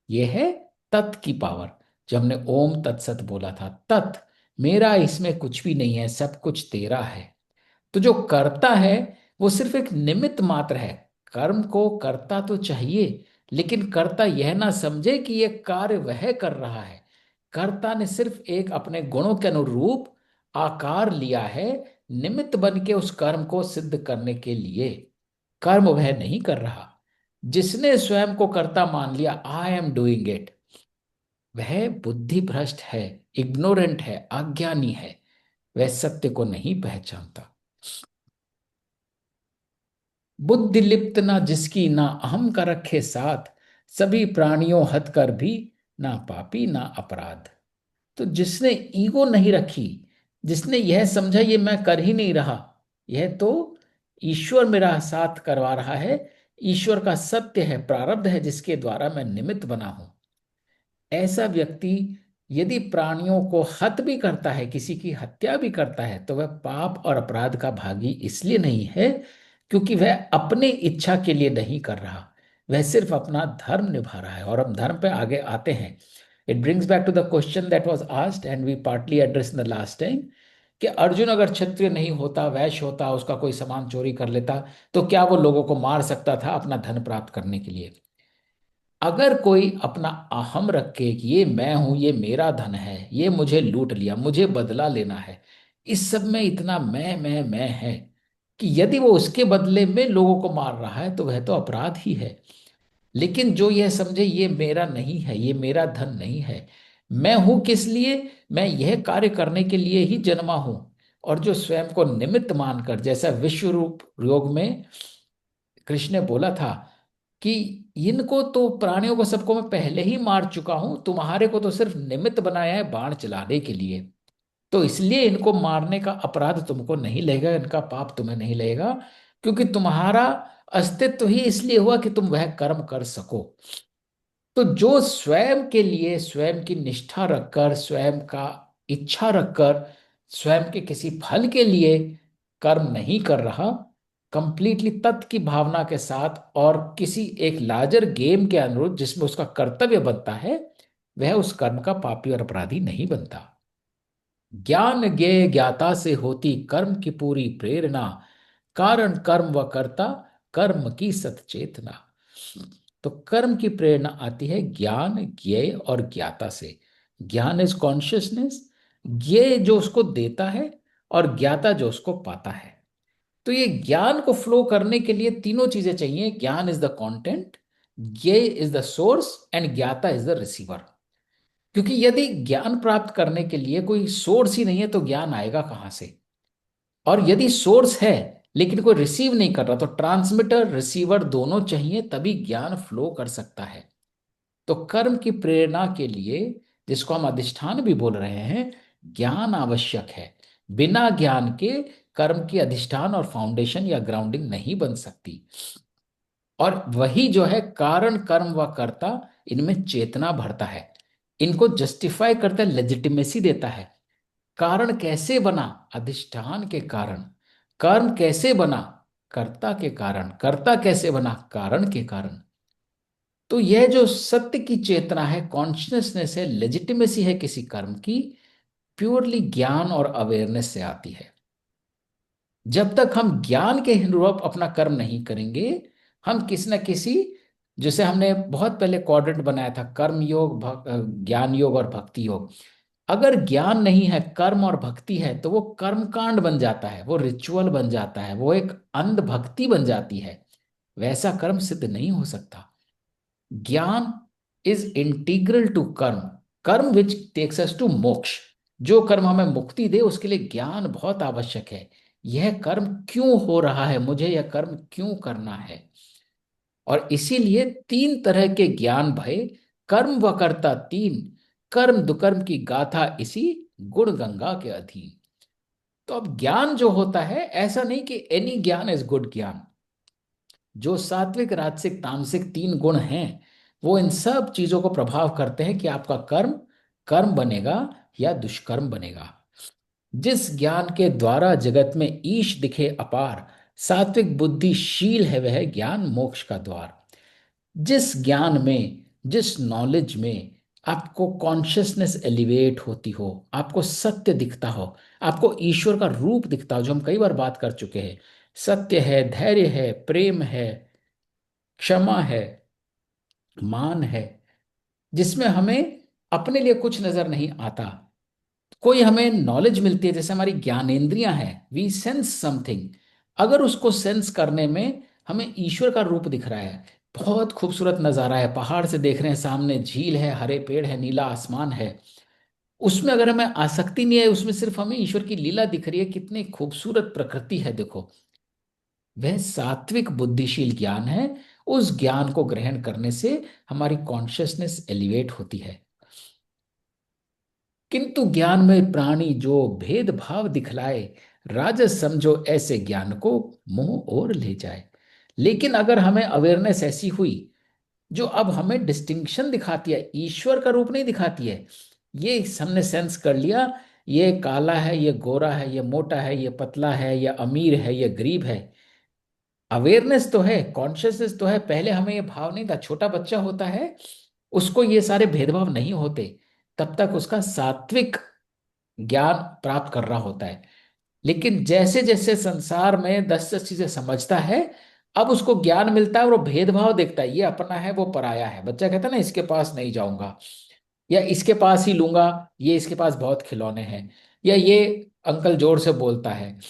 यह है तत् की पावर। जब हमने ओम तत्सत बोला था, तत्, मेरा इसमें कुछ भी नहीं है, सब कुछ तेरा है। तो जो कर्ता है वो सिर्फ एक निमित्त मात्र है। कर्म को कर्ता तो चाहिए, लेकिन कर्ता यह ना समझे कि यह कार्य वह कर रहा है। कर्ता ने सिर्फ एक अपने गुणों के अनुरूप आकार लिया है, निमित्त बन के उस कर्म को सिद्ध करने के लिए। कर्म वह नहीं कर रहा। जिसने स्वयं को कर्ता मान लिया, आई एम डूइंग इट, वह बुद्धि भ्रष्ट है, इग्नोरेंट है, अज्ञानी है, वह सत्य को नहीं पहचानता। बुद्धि लिप्त ना जिसकी, ना अहम का रखे साथ, सभी प्राणियों हत कर भी, ना पापी ना अपराध। तो जिसने ईगो नहीं रखी, जिसने यह समझा ये मैं कर ही नहीं रहा, यह तो ईश्वर मेरा साथ करवा रहा है, ईश्वर का सत्य है, प्रारब्ध है जिसके द्वारा मैं निमित्त बना हूं, ऐसा व्यक्ति यदि प्राणियों को हत भी करता है, किसी की हत्या भी करता है, तो वह पाप और अपराध का भागी इसलिए नहीं है क्योंकि वह अपने इच्छा के लिए नहीं कर रहा, वह सिर्फ अपना धर्म निभा रहा है। और हम धर्म पे आगे आते हैं। It brings back to the question that was asked and we partly address in the last time, कि अर्जुन अगर क्षत्रिय नहीं होता, वैश्य होता, उसका कोई सामान चोरी कर लेता, तो क्या वो लोगों को मार सकता था अपना धन प्राप्त करने के लिए? अगर कोई अपना अहम रखे कि ये मैं हूं, ये मेरा धन है, ये मुझे लूट लिया, मुझे बदला लेना है, इस सब में इतना मैं है कि यदि वो उसके बदले में लोगों को मार रहा है तो वह तो अपराध ही है। लेकिन जो यह समझे ये मेरा नहीं है, ये मेरा धन नहीं है, मैं हूं किस लिए, मैं यह कार्य करने के लिए ही जन्मा हूं, और जो स्वयं को निमित्त मानकर, जैसा विश्व रूप योग में कृष्ण ने बोला था कि इनको तो, प्राणियों को सबको मैं पहले ही मार चुका हूं, तुम्हारे को तो सिर्फ निमित्त बनाया है बाण चलाने के लिए, तो इसलिए इनको मारने का अपराध तुमको नहीं लगेगा, इनका पाप तुम्हें नहीं लगेगा, क्योंकि तुम्हारा अस्तित्व ही इसलिए हुआ कि तुम वह कर्म कर सको। तो जो स्वयं के लिए, स्वयं की निष्ठा रखकर, स्वयं का इच्छा रखकर, स्वयं के किसी फल के लिए कर्म नहीं कर रहा, कंप्लीटली तत्व की भावना के साथ और किसी एक लार्जर गेम के अनुरूप जिसमें उसका कर्तव्य बनता है, वह उस कर्म का पापी और अपराधी नहीं बनता। ज्ञान ज्ञेय ज्ञाता से होती कर्म की पूरी प्रेरणा, कारण कर्म व कर्ता, कर्म की सतचेतना। तो कर्म की प्रेरणा आती है ज्ञान, ज्ञेय और ज्ञाता से। ज्ञान इज कॉन्शियसनेस, ज्ञेय जो उसको देता है, और ज्ञाता जो उसको पाता है। तो ये ज्ञान को फ्लो करने के लिए तीनों चीजें चाहिए। ज्ञान इज द कंटेंट, ये इज द सोर्स एंड ज्ञाता इज द रिसीवर। क्योंकि यदि ज्ञान प्राप्त करने के लिए कोई सोर्स ही नहीं है तो ज्ञान आएगा कहां से? और यदि सोर्स है लेकिन कोई रिसीव नहीं कर रहा, तो ट्रांसमीटर रिसीवर दोनों चाहिए तभी ज्ञान फ्लो कर सकता है। तो कर्म की प्रेरणा के लिए, जिसको हम अधिष्ठान भी बोल रहे हैं, ज्ञान आवश्यक है। बिना ज्ञान के कर्म की अधिष्ठान और फाउंडेशन या ग्राउंडिंग नहीं बन सकती। और वही जो है कारण, कर्म व कर्ता, इनमें चेतना भरता है, इनको जस्टिफाई करता है, लेजिटिमेसी देता है। कारण कैसे बना? अधिष्ठान के कारण। कर्म कैसे बना? कर्ता के कारण। कर्ता कैसे बना? कारण के कारण। तो यह जो सत्य की चेतना है, कॉन्शियसनेस है, लेजिटिमेसी है किसी कर्म की, प्योरली ज्ञान और अवेयरनेस से आती है। जब तक हम ज्ञान के अनुरूप अपना कर्म नहीं करेंगे, हम किसी न किसी, जैसे हमने बहुत पहले क्वाड्रेंट बनाया था, कर्म योग, ज्ञान योग और भक्ति योग। अगर ज्ञान नहीं है, कर्म और भक्ति है, तो वो कर्मकांड बन जाता है, वो रिचुअल बन जाता है, वो एक अंध भक्ति बन जाती है। वैसा कर्म सिद्ध नहीं हो सकता। ज्ञान इज इंटीग्रल टू कर्म, कर्म विच टेक्स अस टू मोक्ष। जो कर्म हमें मुक्ति दे उसके लिए ज्ञान बहुत आवश्यक है। यह कर्म क्यों हो रहा है, मुझे यह कर्म क्यों करना है। और इसीलिए तीन तरह के ज्ञान भय, कर्म व कर्ता तीन, कर्म दुकर्म की गाथा इसी गुण गंगा के अधीन। तो अब ज्ञान जो होता है, ऐसा नहीं कि एनी ज्ञान इज गुड ज्ञान। जो सात्विक राजसिक तामसिक तीन गुण हैं, वो इन सब चीजों को प्रभाव करते हैं कि आपका कर्म कर्म बनेगा या दुष्कर्म बनेगा। जिस ज्ञान के द्वारा जगत में ईश दिखे अपार, सात्विक बुद्धिशील है वह ज्ञान मोक्ष का द्वार। जिस ज्ञान में, जिस नॉलेज में आपको कॉन्शियसनेस एलिवेट होती हो, आपको सत्य दिखता हो, आपको ईश्वर का रूप दिखता हो, जो हम कई बार बात कर चुके हैं, सत्य है, धैर्य है, प्रेम है, क्षमा है, मान है, जिसमें हमें अपने लिए कुछ नजर नहीं आता, कोई हमें नॉलेज मिलती है, जैसे हमारी ज्ञानेंद्रियां हैं, वी सेंस समथिंग। अगर उसको सेंस करने में हमें ईश्वर का रूप दिख रहा है, बहुत खूबसूरत नजारा है, पहाड़ से देख रहे हैं, सामने झील है, हरे पेड़ है, नीला आसमान है, उसमें अगर हमें आसक्ति नहीं है, उसमें सिर्फ हमें ईश्वर की लीला दिख रही है, कितनी खूबसूरत प्रकृति है देखो, वह सात्विक बुद्धिशील ज्ञान है। उस ज्ञान को ग्रहण करने से हमारी कॉन्शियसनेस एलिवेट होती है। किंतु ज्ञान में प्राणी जो भेदभाव दिखलाए, राजस समझो ऐसे ज्ञान को मुंह और ले जाए। लेकिन अगर हमें अवेयरनेस ऐसी हुई जो अब हमें डिस्टिंक्शन दिखाती है, ईश्वर का रूप नहीं दिखाती है, ये हमने सेंस कर लिया, ये काला है, ये गोरा है, ये मोटा है, ये पतला है, ये अमीर है, ये गरीब है, अवेयरनेस तो है, कॉन्शियसनेस तो है। पहले हमें ये भाव नहीं था, छोटा बच्चा होता है, उसको ये सारे भेदभाव नहीं होते, तब तक उसका सात्विक ज्ञान प्राप्त कर रहा होता है। लेकिन जैसे जैसे संसार में 10-10 चीजें समझता है, अब उसको ज्ञान मिलता है और वो भेदभाव देखता है, ये अपना है वो पराया है। बच्चा कहता है ना, इसके पास नहीं जाऊंगा, या इसके पास ही लूंगा, ये इसके पास बहुत खिलौने हैं, या ये अंकल जोर से बोलता है।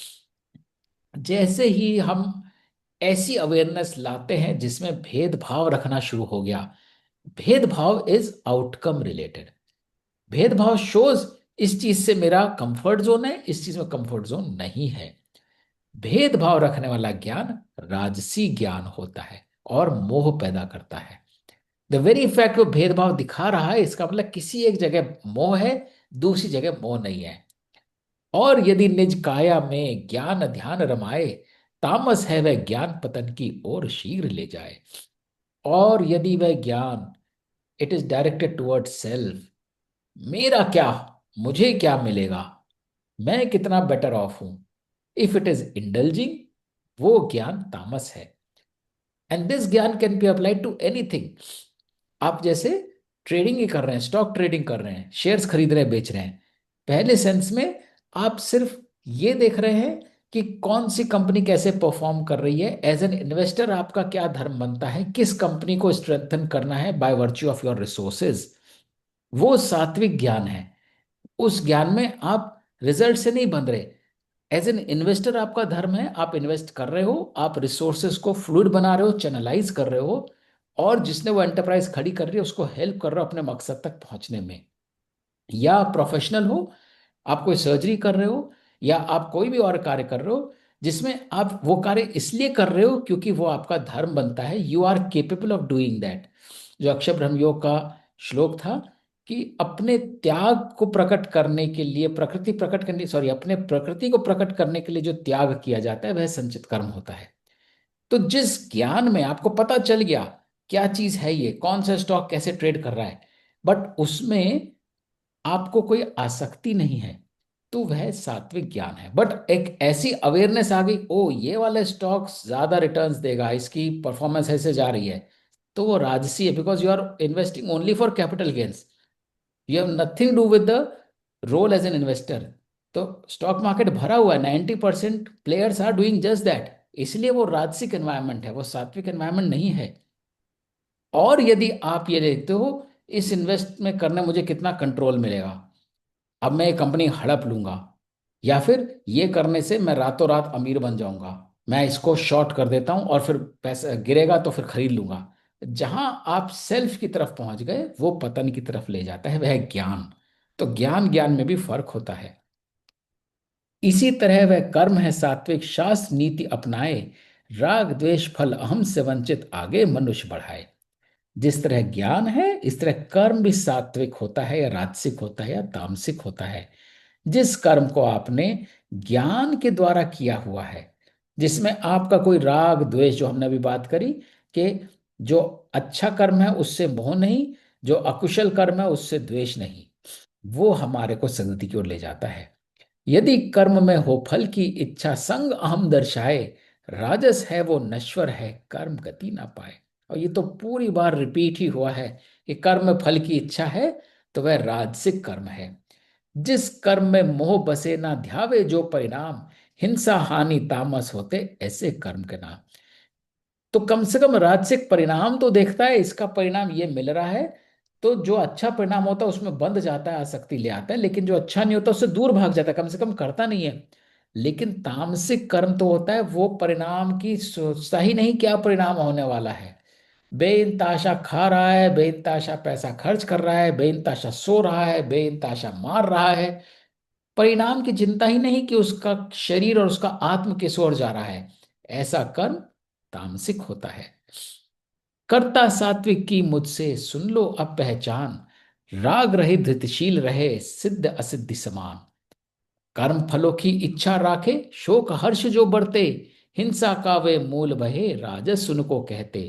जैसे ही हम ऐसी अवेयरनेस लाते हैं जिसमें भेदभाव रखना शुरू हो गया, भेदभाव इज आउटकम रिलेटेड। भेदभाव शोज इस चीज से मेरा कंफर्ट जोन है, इस चीज में कंफर्ट जोन नहीं है। भेदभाव रखने वाला ज्ञान राजसी ज्ञान होता है और मोह पैदा करता है। द वेरी फैक्ट वो भेदभाव दिखा रहा है, इसका मतलब किसी एक जगह मोह है, दूसरी जगह मोह नहीं है। और यदि निज काया में ज्ञान ध्यान रमाए, तामस है वह ज्ञान पतन की ओर शीघ्र ले जाए। और यदि वह ज्ञान, it is directed toward self, मेरा क्या, मुझे क्या मिलेगा, मैं कितना बेटर ऑफ हूं, इफ इट इज इंडल्जिंग, वो ज्ञान तामस है। And this gyan can be applied to anything. आप जैसे ट्रेडिंग ही कर रहे हैं, स्टॉक ट्रेडिंग कर रहे हैं, शेयर्स खरीद रहे हैं, बेच रहे हैं, पहले सेंस में आप सिर्फ ये देख रहे हैं कि कौन सी कंपनी कैसे परफॉर्म कर रही है। एज एन इन्वेस्टर आपका क्या धर्म बनता है, किस कंपनी को स्ट्रेंथन करना है by virtue of your resources, वो सात्विक ज्ञान है। उस ज्ञान में आप रिजल्ट से नहीं बंध रहे। एज एन इन्वेस्टर आपका धर्म है, आप इन्वेस्ट कर रहे हो, आप रिसोर्सेज को फ्लूइड बना रहे हो, चैनलाइज कर रहे हो, और जिसने वो एंटरप्राइज खड़ी कर रही है उसको हेल्प कर रहे हो अपने मकसद तक पहुंचने में। या प्रोफेशनल हो, आप कोई सर्जरी कर रहे हो, या आप कोई भी और कार्य कर रहे हो जिसमें आप वो कार्य इसलिए कर रहे हो क्योंकि वो आपका धर्म बनता है, you are capable of doing that. जो अक्षर ब्रह्म योग का श्लोक था कि अपने त्याग को प्रकट करने के लिए, प्रकृति प्रकट करने, सॉरी, अपने प्रकृति को प्रकट करने के लिए जो त्याग किया जाता है वह संचित कर्म होता है। तो जिस ज्ञान में आपको पता चल गया क्या चीज है, ये कौन सा स्टॉक कैसे ट्रेड कर रहा है, बट उसमें आपको कोई आसक्ति नहीं है, तो वह सात्विक ज्ञान है। बट एक ऐसी अवेयरनेस आ गई, ओ ये वाला स्टॉक ज्यादा रिटर्न्स देगा, इसकी परफॉर्मेंस ऐसे जा रही है, तो वो राजसी है, because you are investing only for capital gains, you have nothing do with the role as an investor. तो स्टॉक मार्केट भरा हुआ है, 90% players are doing just that, इसलिए वो राजसिक एनवायरनमेंट है, वो सात्विक एनवायरनमेंट नहीं है। और यदि आप ये देखते हो इस इन्वेस्ट में करने मुझे कितना कंट्रोल मिलेगा, अब मैं ये कंपनी हड़प लूंगा, या फिर ये करने से मैं रातों रात अमीर बन जाऊंगा, मैं इसको शॉर्ट कर देता हूं और फिर पैसा गिरेगा तो फिर खरीद लूंगा, जहां आप सेल्फ की तरफ पहुंच गए वो पतन की तरफ ले जाता है, वह ज्ञान। तो ज्ञान ज्ञान में भी फर्क होता है। इसी तरह वह कर्म है सात्विक, शास्त्र नीति अपनाए, राग द्वेष फल अहम से वंचित आगे मनुष्य बढ़ाए। जिस तरह ज्ञान है इस तरह कर्म भी सात्विक होता है या राजसिक होता है या तामसिक होता है। जिस कर्म को आपने ज्ञान के द्वारा किया हुआ है, जिसमें आपका कोई राग द्वेष, जो हमने अभी बात करी कि जो अच्छा कर्म है उससे मोह नहीं, जो अकुशल कर्म है उससे द्वेष नहीं, वो हमारे को सदगति की ओर ले जाता है। यदि कर्म में हो फल की इच्छा संग अहम दर्शाए, राजस है वो नश्वर है कर्म गति ना पाए। और ये तो पूरी बार रिपीट ही हुआ है कि कर्म में फल की इच्छा है तो वह राजसिक कर्म है। जिस कर्म में मोह बसे ना ध्यावे जो परिणाम, हिंसा हानि तामस होते ऐसे कर्म के नाम। तो कम से कम राजसिक परिणाम तो देखता है, इसका परिणाम ये मिल रहा है, तो जो अच्छा परिणाम होता है उसमें बंध जाता है, आसक्ति ले आता है, लेकिन जो अच्छा नहीं होता उससे दूर भाग जाता है, कम से कम करता नहीं है। लेकिन तामसिक कर्म तो होता है वो परिणाम की सोचता ही नहीं क्या परिणाम होने वाला है, बेइंताशा खा रहा है, बेइंताशा पैसा खर्च कर रहा है, बेइंताशा सो रहा है, बेइंताशा मार रहा है, परिणाम की चिंता ही नहीं कि उसका शरीर और उसका आत्म किस ओर जा रहा है। ऐसा कर्म तामसिक होता है। कर्ता सात्विक की मुझसे सुन लो अब पहचान, राग रहित धृतिशील रहे सिद्ध असिद्धि समान। कर्म फलों की इच्छा राखे शोक हर्ष जो बरते, हिंसा का वे मूल बहे राजस उनको कहते।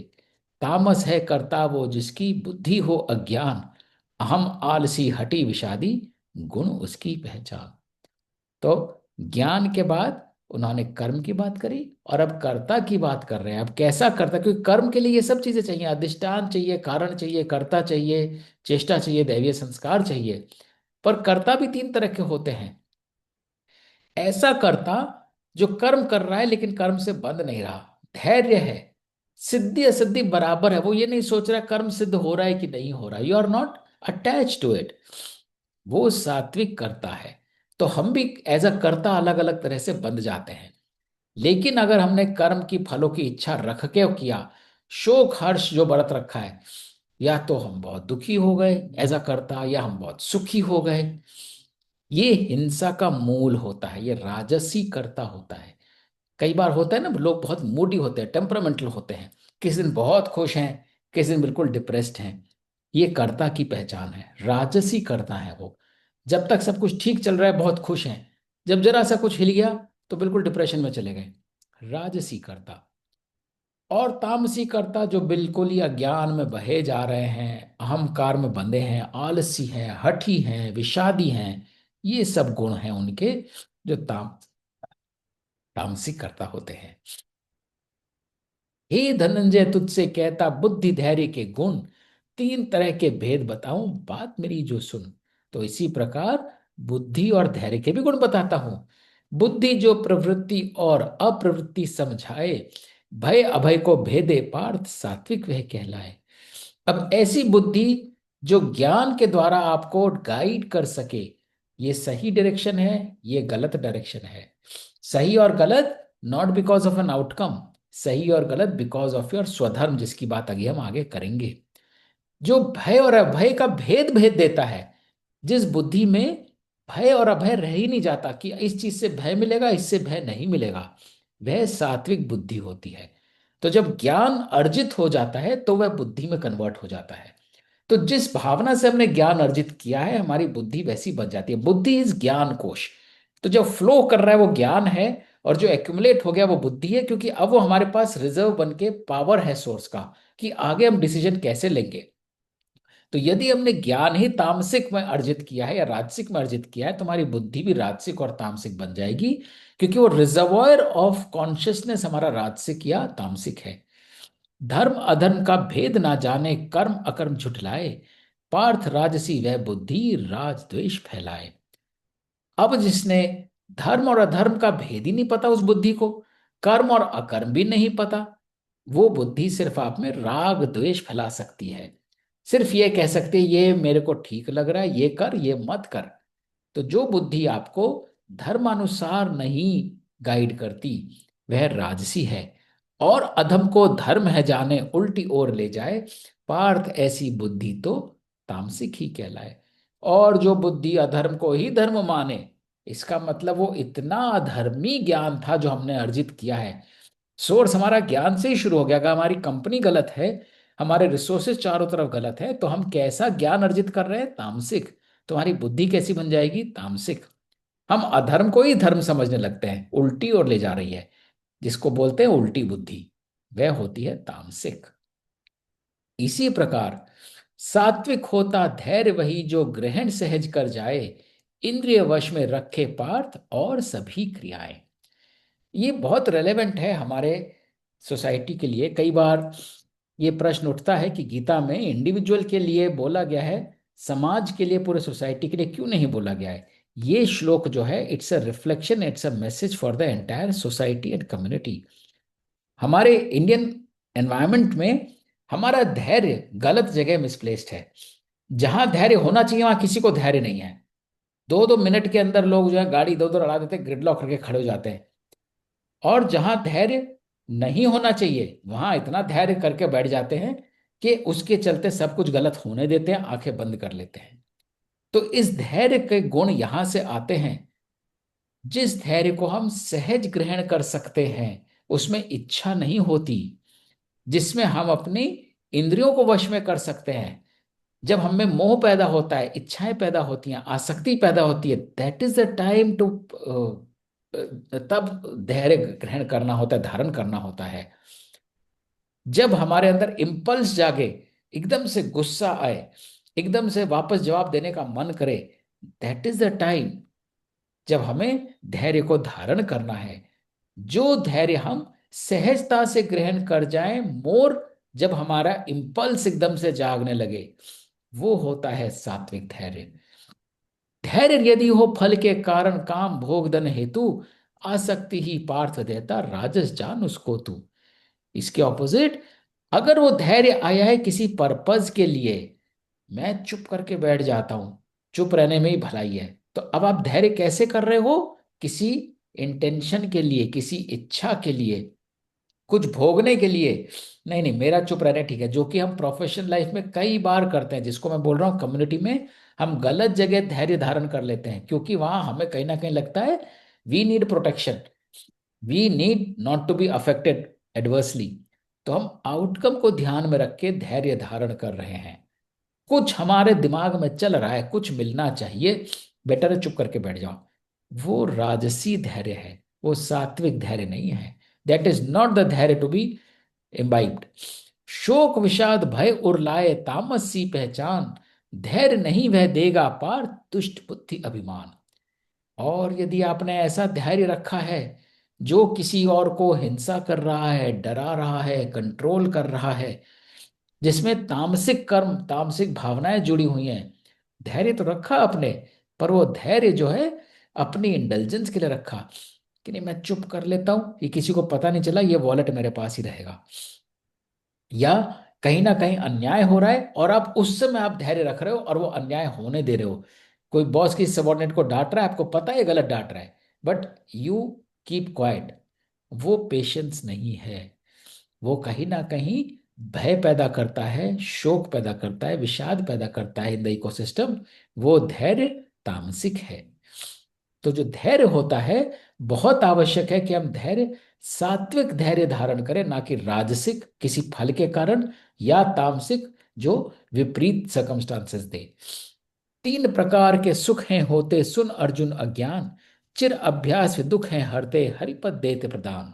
तामस है कर्ता वो जिसकी बुद्धि हो अज्ञान, अहम आलसी हटी विषादी गुण उसकी पहचान। तो ज्ञान के बाद उन्होंने कर्म की बात करी और अब कर्ता की बात कर रहे हैं। अब कैसा कर्ता, क्योंकि कर्म के लिए ये सब चीजें चाहिए, अधिष्ठान चाहिए, कारण चाहिए, कर्ता चाहिए, चेष्टा चाहिए, दैवीय संस्कार चाहिए। पर कर्ता भी तीन तरह के होते हैं। ऐसा कर्ता जो कर्म कर रहा है लेकिन कर्म से बंध नहीं रहा, धैर्य है, सिद्धि असिद्धि बराबर है, वो ये नहीं सोच रहा कर्म सिद्ध हो रहा है कि नहीं हो रहा, you are not attach to it, वो सात्विक कर्ता है। तो हम भी एज अ कर्ता अलग अलग तरह से बंध जाते हैं। लेकिन अगर हमने कर्म की फलों की इच्छा रख के किया, शोक हर्ष जो बरत रखा है, या तो हम बहुत दुखी हो गए एज अ कर्ता, या हम बहुत सुखी हो गए, ये हिंसा का मूल होता है, ये राजसी कर्ता होता है। कई बार होता है ना, लोग बहुत मूडी होते हैं, टेम्परामेंटल होते हैं, किस दिन बहुत खुश हैं, किस दिन बिल्कुल डिप्रेस्ड हैं, ये कर्ता की पहचान है, राजसी कर्ता है वो। जब तक सब कुछ ठीक चल रहा है बहुत खुश हैं, जब जरा सा कुछ हिल गया तो बिल्कुल डिप्रेशन में चले गए, राजसी कर्ता। और तामसी कर्ता जो बिल्कुल ही अज्ञान में बहे जा रहे हैं, अहंकार में बंधे हैं, आलसी हैं, हठी हैं, विषादी हैं, ये सब गुण हैं उनके, जो तामसी कर्ता होते हैं। हे धनंजय तुझसे कहता बुद्धि धैर्य के गुण, तीन तरह के भेद बताऊं बात मेरी जो सुन। तो इसी प्रकार बुद्धि और धैर्य के भी गुण बताता हूं। बुद्धि जो प्रवृत्ति और अप्रवृत्ति समझाए, भय अभय को भेदे पार्थ सात्विक वह कहलाए। अब ऐसी बुद्धि जो ज्ञान के द्वारा आपको गाइड कर सके, ये सही डायरेक्शन है, ये गलत डायरेक्शन है। सही और गलत not because of an outcome, सही और गलत बिकॉज ऑफ योर स्वधर्म, जिसकी बात आगे हम आगे करेंगे। जो भय और अभय का भेद भेद देता है, जिस बुद्धि में भय और अभय रह ही नहीं जाता कि इस चीज से भय मिलेगा, इससे भय नहीं मिलेगा, वह सात्विक बुद्धि होती है। तो जब ज्ञान अर्जित हो जाता है तो वह बुद्धि में कन्वर्ट हो जाता है। तो जिस भावना से हमने ज्ञान अर्जित किया है, हमारी बुद्धि वैसी बन जाती है। बुद्धि इज ज्ञान कोश। तो जो फ्लो कर रहा है वो ज्ञान है, और जो एक्यूमुलेट हो गया वो बुद्धि है, क्योंकि अब वो हमारे पास रिजर्व बन के पावर है सोर्स का, कि आगे हम डिसीजन कैसे लेंगे। तो यदि हमने ज्ञान ही तामसिक में अर्जित किया है या राजसिक में अर्जित किया है, तो हमारी बुद्धि भी राजसिक और तामसिक बन जाएगी, क्योंकि वो रिजर्वायर ऑफ कॉन्शियसनेस हमारा राजसिक या तामसिक है। धर्म अधर्म का भेद ना जाने, कर्म अकर्म झुठलाए, पार्थ राजसी वह बुद्धि राज द्वेष फैलाए। अब जिसने धर्म और अधर्म का भेद ही नहीं पता, उस बुद्धि को कर्म और अकर्म भी नहीं पता, वो बुद्धि सिर्फ आप में राग द्वेष फैला सकती है। सिर्फ ये कह सकते हैं, ये मेरे को ठीक लग रहा है, ये कर ये मत कर। तो जो बुद्धि आपको धर्मानुसार नहीं गाइड करती, वह राजसी है। और अधम को धर्म है जाने, उल्टी ओर ले जाए, पार्थ ऐसी बुद्धि तो तामसिक ही कहलाए। और जो बुद्धि अधर्म को ही धर्म माने, इसका मतलब वो इतना अधर्मी ज्ञान था जो हमने अर्जित किया है। सोर्स हमारा ज्ञान से ही शुरू हो गया। अगर हमारी कंपनी गलत है, हमारे रिसोर्सेज चारों तरफ गलत है, तो हम कैसा ज्ञान अर्जित कर रहे हैं? तामसिक। तुम्हारी बुद्धि कैसी बन जाएगी? तामसिक। हम अधर्म को ही धर्म समझने लगते हैं, उल्टी ओर ले जा रही है, जिसको बोलते हैं उल्टी बुद्धि, वह होती है तामसिक। इसी प्रकार सात्विक होता धैर्य वही, जो ग्रहण सहज कर जाए, इंद्रिय वश में रखे पार्थ और सभी क्रियाएं। ये बहुत रेलेवेंट है हमारे सोसाइटी के लिए। कई बार ये प्रश्न उठता है कि गीता में इंडिविजुअल के लिए बोला गया है, समाज के लिए, पूरे सोसाइटी के लिए क्यों नहीं बोला गया है? ये श्लोक जो है, it's a reflection, it's a message for the entire society and community. हमारे इंडियन एनवायरनमेंट में हमारा धैर्य गलत जगह मिसप्लेस्ड है। जहां धैर्य होना चाहिए वहां किसी को धैर्य नहीं है। 2-2 मिनट के अंदर लोग जो है गाड़ी इधर उधर अड़ा देते हैं, ग्रिड लॉक करके खड़े हो जाते हैं। और जहां धैर्य नहीं होना चाहिए वहां इतना धैर्य करके बैठ जाते हैं कि उसके चलते सब कुछ गलत होने देते हैं, आंखें बंद कर लेते हैं। तो इस धैर्य के गुण यहां से आते हैं। जिस धैर्य को हम सहज ग्रहण कर सकते हैं, उसमें इच्छा नहीं होती, जिसमें हम अपनी इंद्रियों को वश में कर सकते हैं। जब हम में मोह पैदा होता है, इच्छाएं पैदा होती हैं, आसक्ति पैदा होती है, that is the time to, तब धैर्य ग्रहण करना होता है, धारण करना होता है। जब हमारे अंदर इम्पल्स जागे, एकदम से गुस्सा आए, एकदम से वापस जवाब देने का मन करे, दैट इज द टाइम जब हमें धैर्य को धारण करना है। जो धैर्य हम सहजता से ग्रहण कर जाएं, मोर जब हमारा इम्पल्स एकदम से जागने लगे, वो होता है सात्विक धैर्य। धैर्य यदि हो फल के कारण, काम भोग धन हेतु, आसक्ति ही पार्थ देता, राजस जान उसको तू। इसके ऑपोजिट, अगर वो धैर्य आया है किसी पर्पज के लिए, मैं चुप करके बैठ जाता हूं, चुप रहने में ही भलाई है, तो अब आप धैर्य कैसे कर रहे हो? किसी इंटेंशन के लिए, किसी इच्छा के लिए, कुछ भोगने के लिए। नहीं नहीं, मेरा चुप रहना ठीक है, जो कि हम प्रोफेशनल लाइफ में कई बार करते हैं, जिसको मैं बोल रहा हूँ कम्युनिटी में हम गलत जगह धैर्य धारण कर लेते हैं, क्योंकि वहां हमें कहीं ना कहीं लगता है we need protection, we need not to be affected adversely. तो हम आउटकम को ध्यान में रख के धैर्य धारण कर रहे हैं। कुछ हमारे दिमाग में चल रहा है, कुछ मिलना चाहिए, बेटर है चुप करके बैठ जाओ। वो राजसी धैर्य है, वो सात्विक धैर्य नहीं है। दैट इज नॉट द धैर्य टू बी इम्बाइब्ड। शोक विषाद भय उरलाए, तामस सी पहचान, धैर्य नहीं वह देगा पार, दुष्ट बुद्धि अभिमान। और यदि आपने ऐसा धैर्य रखा है जो किसी और को हिंसा कर रहा है, डरा रहा है, कंट्रोल कर रहा है, जिसमें तामसिक कर्म, तामसिक भावनाएं जुड़ी हुई हैं, धैर्य तो रखा आपने, पर वो धैर्य जो है अपनी इंटेलिजेंस के लिए रखा, कि नहीं मैं चुप कर लेता हूं, ये किसी को पता नहीं चला, ये वॉलेट मेरे पास ही रहेगा। या कहीं ना कहीं अन्याय हो रहा है और आप उस समय आप धैर्य रख रहे हो और वो अन्याय होने दे रहे हो। कोई बॉस की सबॉर्डिनेट को डांट रहा है, आपको पता है गलत डांट रहा है, बट यू कीप क्वाइट। वो पेशेंस नहीं है। वो कहीं ना कहीं भय पैदा करता है, शोक पैदा करता है, विषाद पैदा करता है इन द इकोसिस्टम। वो धैर्य तामसिक है। तो जो धैर्य होता है, बहुत आवश्यक है कि हम धैर्य, सात्विक धैर्य धारण करें, ना कि राजसिक किसी फल के कारण, या तामसिक जो विपरीत सर्कमस्टांसेस दे। तीन प्रकार के सुख हैं होते सुन अर्जुन अज्ञान, चिर अभ्यास दुख हैं हरते हरिपद देते प्रदान।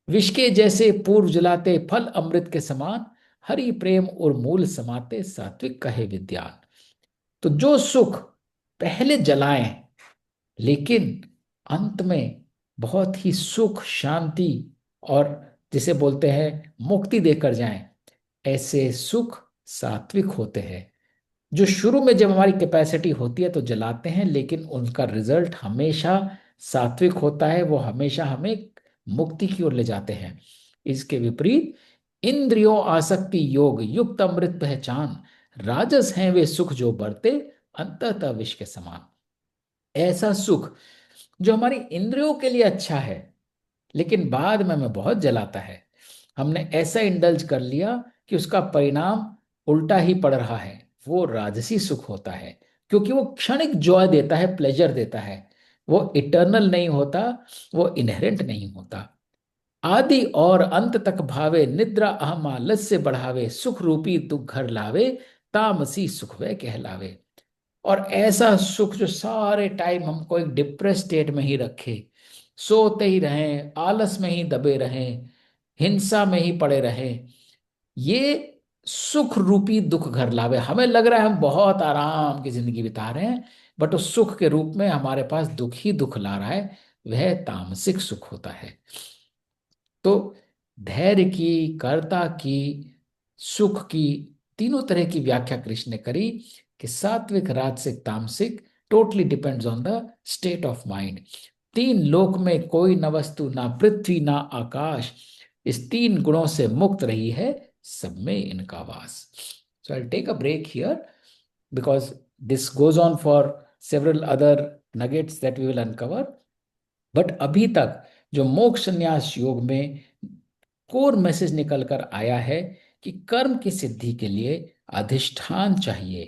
विष के जैसे पूर्व जलाते फल अमृत के समान, हरि प्रेम और मूल समाते सात्विक कहे विद्यान। तो जो सुख पहले जलाएं लेकिन अंत में बहुत ही सुख, शांति और जिसे बोलते हैं मुक्ति देकर जाएं, ऐसे सुख सात्विक होते हैं। जो शुरू में जब हमारी कैपेसिटी होती है तो जलाते हैं, लेकिन उनका रिजल्ट हमेशा सात्विक होता है, वो हमेशा हमें मुक्ति की ओर ले जाते हैं। इसके विपरीत इंद्रियों आसक्ति योग युक्त अमृत पहचान, राजस हैं वे सुख जो बरते अंततः विष के समान। ऐसा सुख जो हमारी इंद्रियों के लिए अच्छा है लेकिन बाद में हमें बहुत जलाता है, हमने ऐसा इंडल्ज कर लिया कि उसका परिणाम उल्टा ही पड़ रहा है, वो राजसी सुख होता है। क्योंकि वो क्षणिक जॉय देता है, प्लेजर देता है, वो इटर्नल नहीं होता, वो इनहेरेंट नहीं होता। आदि और अंत तक भावे निद्रा अहम आलस्य बढ़ावे, सुख रूपी दुख घर लावे, तामसी सुख वह कहलावे। और ऐसा सुख जो सारे टाइम हमको एक डिप्रेस स्टेट में ही रखे, सोते ही रहें, आलस में ही दबे रहें, हिंसा में ही पड़े रहें, ये सुख रूपी दुख घर लावे। हमें लग रहा है हम बहुत आराम की जिंदगी बिता रहे हैं, बट उस सुख के रूप में हमारे पास दुख ही दुख ला रहा है, वह तामसिक सुख होता है। तो धैर्य की, कर्ता की, सुख की, तीनों तरह की व्याख्या कृष्ण ने करी कि सात्विक, राजसिक, तामसिक totally depends on the state of mind. तीन लोक में कोई न वस्तु, ना पृथ्वी ना आकाश, इस तीन गुणों से मुक्त रही है सब में इनका वास। So I take a break here because this goes on for several other nuggets that we will uncover. But अभी तक जो मोक्ष संन्यास योग में कोर मैसेज निकल कर आया है कि कर्म की सिद्धि के लिए अधिष्ठान चाहिए,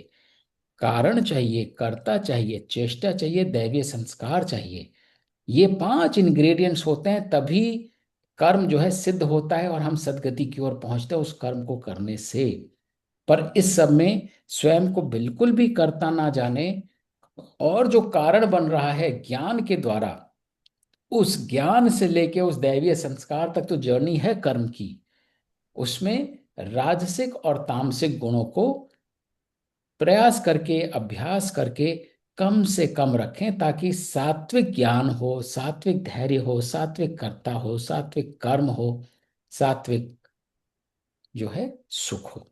कारण चाहिए, कर्ता चाहिए, चेष्टा चाहिए, दैवीय संस्कार चाहिए। ये पांच इंग्रेडिएंट्स होते हैं, तभी कर्म जो है सिद्ध होता है और हम सदगति की ओर पहुंचते हैं उस कर्म को करने से। पर इस सब में स्वयं को बिल्कुल भी कर्ता ना जाने और जो कारण बन रहा है ज्ञान के द्वारा, उस ज्ञान से लेके उस दैवीय संस्कार तक तो जर्नी है कर्म की, उसमें राजसिक और तामसिक गुणों को प्रयास करके, अभ्यास करके कम से कम रखें, ताकि सात्विक ज्ञान हो, सात्विक धैर्य हो, सात्विक कर्ता हो, सात्विक कर्म हो, सात्विक जो है सुख हो।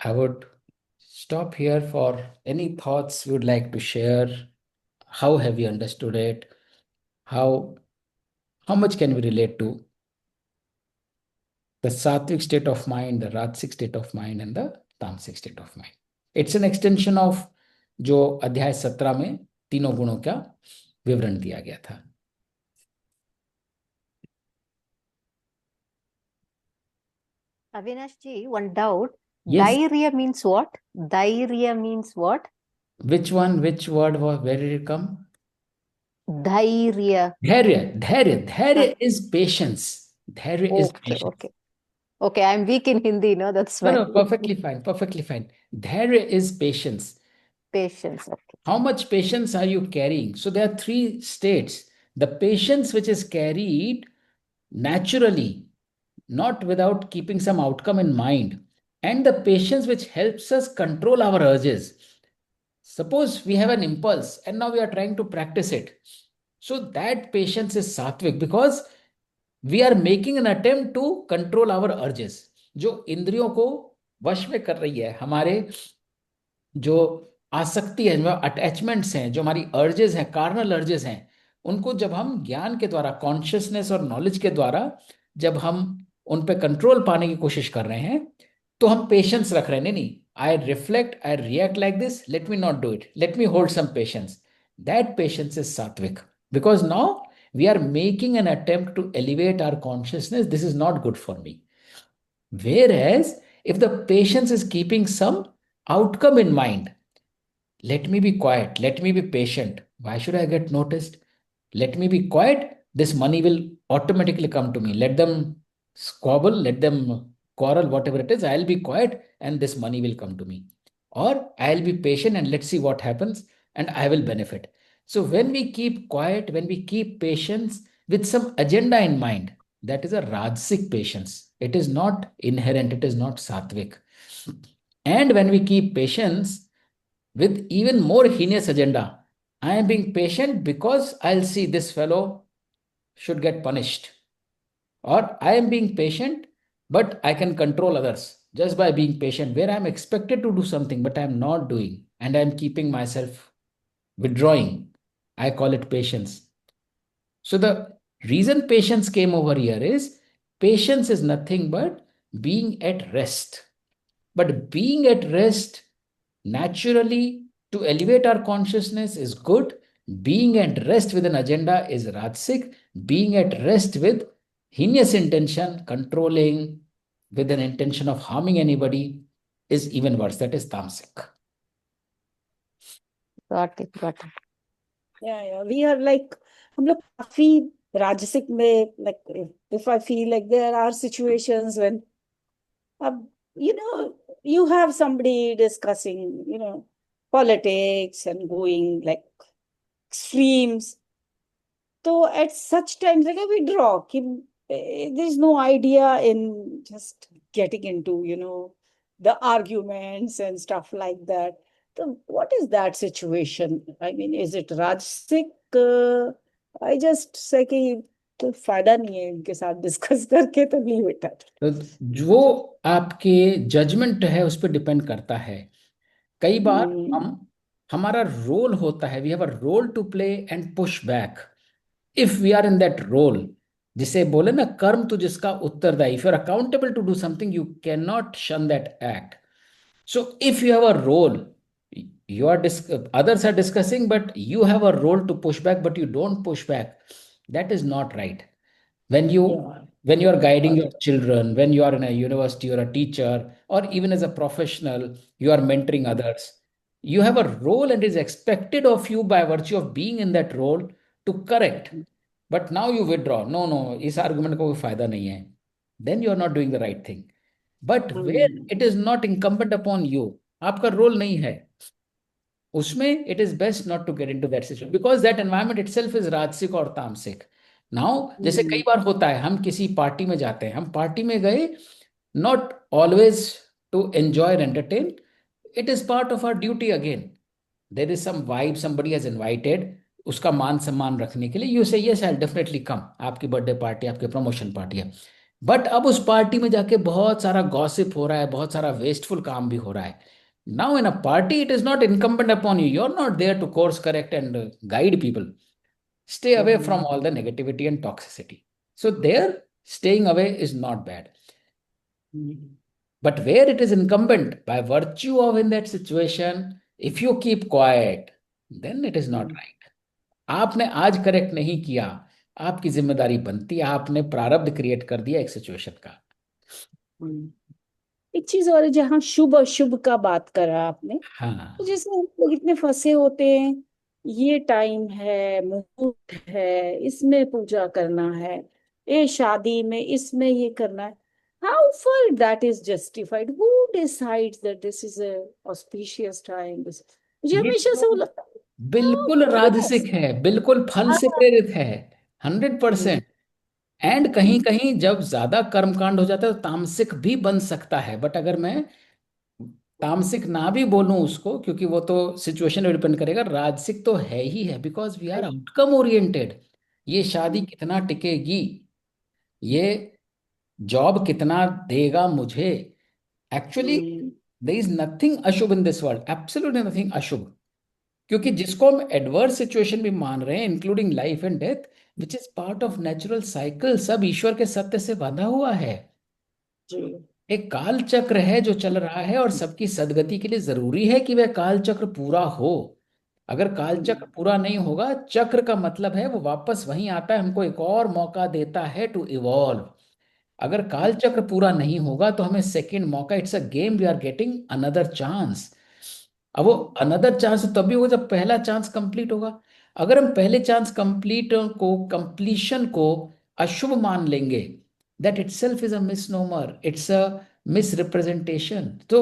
I would stop here for any thoughts you would like to share. How have you understood it? How much can we relate to the sattvic state of mind, the rajasic state of mind, and the tamasic state of mind? It's an extension of जो अध्याय 17 में तीनों गुणों का विवरण दिया गया था। Avinash ji, one doubt. Yes. Dhairya means what? Dhairya means what? Which one? Which word was? Where did it come? Dhairya. Dhairya is patience. Dhairya is Okay, patience. okay. Okay, I'm weak in Hindi, no? That's No, why. no, perfectly fine, perfectly fine. Dhairya is patience. Patience. Okay. How much patience are you carrying? So there are three states. The patience which is carried naturally, not without keeping some outcome in mind, and the patience which helps us control our urges. Suppose we have an impulse and now we are trying to practice it. So that patience is sattvic because we are making an attempt to control our urges. जो इंद्रियों को वश में कर रही है, हमारे जो आसक्ति है, जो अटैचमेंट्स हैं, जो हमारी अर्जेस हैं, कार्नल अर्जेस हैं, उनको जब हम ज्ञान के द्वारा, कॉन्शियसनेस और नॉलेज के द्वारा जब हम उन पे कंट्रोल पाने की कोशिश कर रहे हैं, तो हम पेशेंस रख रहे हैं। नहीं नहीं, I reflect, I react like this, let me not do it, let me hold some patience. That patience is सात्विक because now we are making an attempt to elevate our consciousness. This is not good for me. Whereas if the patience is keeping some outcome in mind, let me be quiet, let me be patient. Why should I get noticed? Let me be quiet. This money will automatically come to me. Let them squabble, let them quarrel, whatever it is. I'll be quiet and this money will come to me. Or I'll be patient and let's see what happens and I will benefit. So when we keep quiet, when we keep patience with some agenda in mind, that is a Rajasic patience. It is not inherent, it is not sattvic. And when we keep patience with even more heinous agenda, I am being patient because I'll see this fellow should get punished. Or I am being patient, but I can control others just by being patient, where I'm expected to do something, but I'm not doing, and I'm keeping myself withdrawing. I call it patience. So the reason patience came over here is patience is nothing but being at rest. But being at rest naturally to elevate our consciousness is good. Being at rest with an agenda is Rajasic. Being at rest with heinous intention, controlling with an intention of harming anybody is even worse. That is Tamasic. Got it, got it. Yeah, we are like, हम लोग काफी राजसिक में, like if I feel like there are situations when, you know, you have somebody discussing, politics and going like extremes. So at such times, like I withdraw. There's no idea in just getting into, the arguments and stuff like that. So what is that situation? I mean, is it Rajasic? I just say कि कोई फायदा नहीं है इनके साथ डिस्कस करके, तो लीव इट एट. तो जो आपके जजमेंट है उस पर डिपेंड करता है. कई बार हमारा रोल होता है, we have a role to play and push back. If we are in that role, जिसे बोले ना कर्म तो जिसका उत्तरदायी, if you are accountable to do something you can not shun that act. So if you have a role, you are others are discussing but you have a role to push back but you don't push back, that is not right. when you Yeah. when you are guiding your children, when you are in a university or a teacher, or even as a professional you are mentoring others, you have a role and it is expected of you by virtue of being in that role to correct. But now you withdraw, no no, इस argument का कोई फायदा नहीं है, then you are not doing the right thing. But where it is not incumbent upon you, आपका रोल नहीं है उसमें, it is best not to get into that situation because that environment itself is राजसिक और तामसिक. नाउ जैसे कई बार होता है हम किसी पार्टी में जाते हैं, हम पार्टी में गए not always to enjoy and entertain, it is part of our duty again. There is some vibe, somebody has invited, उसका मान सम्मान रखने के लिए you say yes I'll definitely come, आपकी बर्थडे पार्टी, आपकी प्रमोशन पार्टी है. बट अब उस पार्टी में जाके बहुत सारा गॉसिप हो रहा है, बहुत सारा वेस्टफुल काम भी हो रहा है. Now in a party it is not incumbent upon you, you're not there to course correct and guide people. Stay away from all the negativity and toxicity. So there staying away is not bad. But where it is incumbent by virtue of in that situation, if you keep quiet, then it is not right. आपने आज करेक्ट नहीं किया, आपकी जिम्मेदारी बनती है, आपने प्रारब्ध क्रिएट कर दिया एक सिचुएशन का. एक चीज और है, जहाँ शुभ अशुभ का बात करा आपने, हाँ तो जैसे हम लोग इतने फंसे होते हैं, ये टाइम है, मुहूर्त है, इसमें पूजा करना है, ये शादी में इसमें ये करना है. How for that is justified? Who decides that this is a auspicious time? मुझे ये हमेशा से तो वो लगता है बिल्कुल राजसिक है, बिल्कुल फल से प्रेरित है, 100%. एंड कहीं कहीं जब ज्यादा कर्मकांड हो जाता है तो तामसिक भी बन सकता है. बट अगर मैं तामसिक ना भी बोलूं उसको, क्योंकि वो तो सिचुएशन पे डिपेंड करेगा, राजसिक तो है ही है because we are outcome oriented. ये शादी कितना टिकेगी, ये जॉब कितना देगा मुझे, एक्चुअली देयर इज नथिंग अशुभ in this world, absolutely nothing अशुभ. क्योंकि जिसको हम एडवर्स सिचुएशन भी मान रहे हैं including life and death which is part of natural cycle, सब ईश्वर के सत्य से बंधा हुआ है. एक काल चक्र है जो चल रहा है और सबकी सदगति के लिए जरूरी है कि वह काल चक्र पूरा हो. अगर काल चक्र पूरा नहीं होगा, चक्र का मतलब है वो वापस वहीं आता है, हमको एक और मौका देता है टू इवॉल्व। अगर काल चक्र पूरा नहीं होगा तो हमें सेकंड मौका, it's a game, we are getting another chance. अब वो अनदर चांस तभी होगा जब पहला चांस कंप्लीट होगा। अगर हम पहले चांस कंप्लीट को, कंप्लीशन को अशुभ मान लेंगे, that itself is a misnomer, it's a miss representation. तो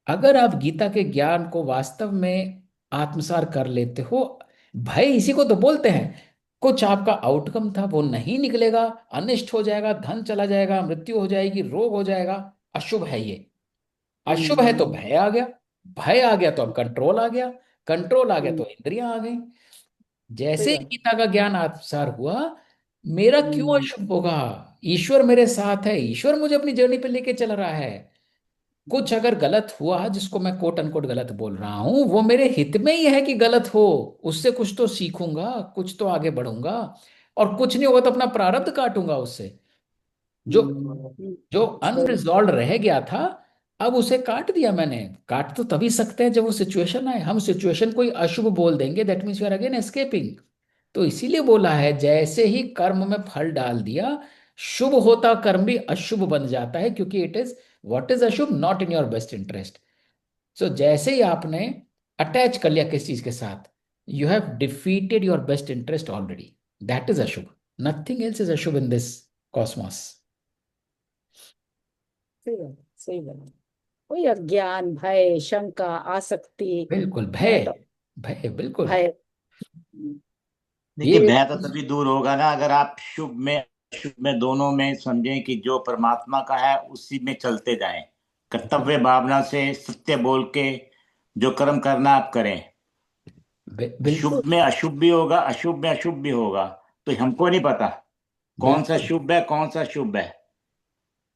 अगर आप गीता के ज्ञान को वास्तव में आत्मसार कर लेते हो, भय इसी को तो बोलते हैं। कुछ आपका आउटकम था वो नहीं निकलेगा, अनिष्ट हो जाएगा, धन चला जाएगा, मृत्यु हो जाएगी, रोग हो जाएगा, अशुभ है ये। अशुभ है तो भय आ गया, भय आ गया तो अब कंट्रोल आ गया, कंट्रोल आ गया तो इंद्रियां आ गई। सही जैसे ही बात। गीता का ज्ञान आत्मसार हुआ, मेरा क्यों अशुभ होगा? ईश्वर मेरे साथ है, ईश्वर मुझे अपनी जर्नी पे लेके चल रहा है। कुछ अगर गलत हुआ, जिसको मैं कोट अनकोट गलत बोल रहा हूं, वो मेरे हित में ही है कि गलत हो। उससे कुछ तो सीखूंगा, कुछ तो आगे बढ़ूंगा। और कुछ नहीं होगा तो अपना प्रारब्ध काटूंगा उससे। जो जो सही। अनरिजॉल्व रह गया था, अब उसे काट दिया मैंने। काट तो तभी सकते हैं जब वो सिचुएशन आए। हम सिचुएशन कोई अशुभ बोल देंगे, that means we are again escaping. तो इसीलिए बोला है, जैसे ही कर्म में फल डाल दिया, शुभ होता कर्म भी अशुभ बन जाता है, क्योंकि इट इज, व्हाट इज अशुभ, not in your best interest. So जैसे ही आपने अटैच कर लिया किस चीज के साथ, you have defeated your best interest already. That is अशुभ, नथिंग एल्स इज अशुभ इन दिस कॉस्मोस। सही बात। सही बात। वही अज्ञान, भय, शंका, आसक्ति, बिल्कुल, भय, दैट भय बिल्कुल। भय। देखिए, ये भय तो तभी दूर होगा ना अगर आप शुभ में अशुभ में दोनों में समझें कि जो परमात्मा का है उसी में चलते जाएं, कर्तव्य भावना से सत्य बोल के जो कर्म करना आप करें। बिल्कुल, शुभ में अशुभ भी होगा, अशुभ में अशुभ भी होगा, तो हमको नहीं पता कौन सा बिल्कुल। शुभ है कौन सा शुभ है।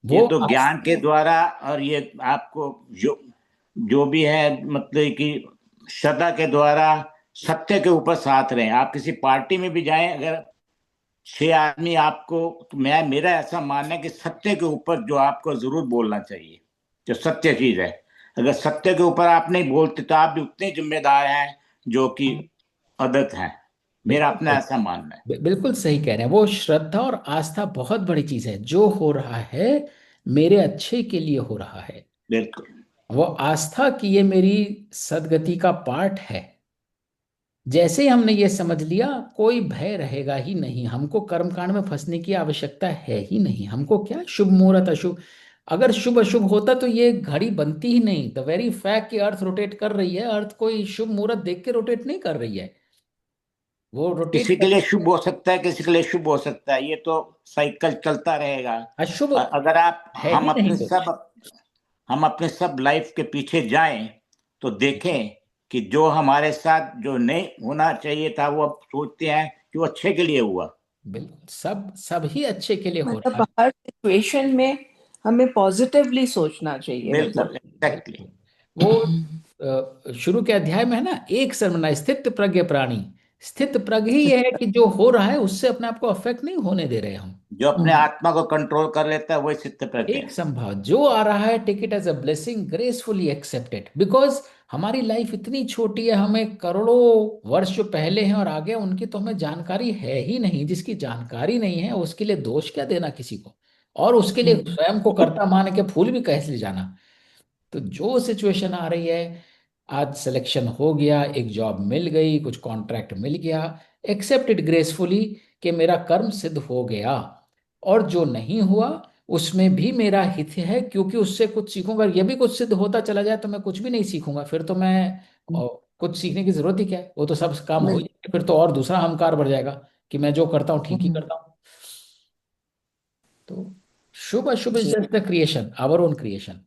ये वो तो ज्ञान के द्वारा, और ये आपको जो जो भी है मतलब कि श्रद्धा के द्वारा सत्य के ऊपर साथ रहे। आप किसी पार्टी में भी जाएं, अगर 6 आदमी आपको, तो मैं, मेरा ऐसा मानना है कि सत्य के ऊपर जो आपको जरूर बोलना चाहिए, जो सत्य चीज है। अगर सत्य के ऊपर आप नहीं बोलते तो आप भी उतने जिम्मेदार हैं जो कि अदत हैं। मेरा बिल्कुल अपना सही, ऐसा मानना है। बिल्कुल सही कह रहे हैं। वो श्रद्धा और आस्था बहुत बड़ी चीज है। जो हो रहा है मेरे अच्छे के लिए हो रहा है। बिल्कुल। वो आस्था कि ये मेरी सदगति का पार्ट है। जैसे ही हमने ये समझ लिया, कोई भय रहेगा ही नहीं। हमको कर्मकांड में फंसने की आवश्यकता है ही नहीं। हमको क्या शुभ मुहूर्त अशुभ, अगर शुभ अशुभ होता तो ये घड़ी बनती ही नहीं। द वेरी फैक्ट कि अर्थ रोटेट कर रही है, अर्थ कोई शुभ मुहूर्त देख के रोटेट नहीं कर रही है, वो रोटेट किसी के कर लिए शुभ हो सकता है, किसी के लिए शुभ हो सकता है, ये तो साइकिल चलता रहेगा। अशुभ अगर आप है ही नहीं कुछ। हम अपने सब लाइफ के पीछे जाएं तो देखें कि जो हमारे साथ जो नहीं होना चाहिए था वो अब सोचते हैं कि वो अच्छे के लिए हुआ। बिल्कुल, सब ही अच्छे के लिए हो रहा मतलब है। हर सिचुएशन में हमें पॉजिटिवली सोचना चाहिए। मतलब बिल्कुल, एग्जैक्टली। बिल्कुल। वो शुरू के अध्याय में है ना, एक सरमना स्थित प्रज्ञ प्राणी। स्थित प्रज्ञ ही है कि जो हो रहा है उससे अपने आप को अफेक्ट नहीं होने दे रहे हम। जो अपने आत्मा को कंट्रोल कर लेता है वही चित्त प्रज्ञ एक है। संभाव जो आ रहा है, take it as a blessing, gracefully accept it. Because हमारी लाइफ इतनी छोटी है, हमें करोड़ों वर्ष जो पहले हैं और आगे हैं, उनकी तो हमें जानकारी है ही नहीं। जिसकी जानकारी नहीं है उसके लिए दोष क्या देना किसी को, और उसके लिए स्वयं को कर्ता मान के फूल भी कैसे ले जाना। तो जो सिचुएशन आ रही है, आज सिलेक्शन हो गया, एक जॉब मिल गई, कुछ कॉन्ट्रैक्ट मिल गया, एक्सेप्ट इट ग्रेसफुली कि मेरा कर्म सिद्ध हो गया। और जो नहीं हुआ उसमें भी मेरा हित है, क्योंकि उससे कुछ सीखूंगा। ये भी कुछ सिद्ध होता चला जाए तो मैं कुछ भी नहीं सीखूंगा, फिर तो मैं कुछ सीखने की जरूरत ही क्या है, वो तो सब काम हो ही जाएगा। फिर तो और दूसरा अहंकार बढ़ जाएगा कि मैं जो करता हूँ ठीक ही करता हूँ। तो शुभ अशुभ is just the creation, our own creation.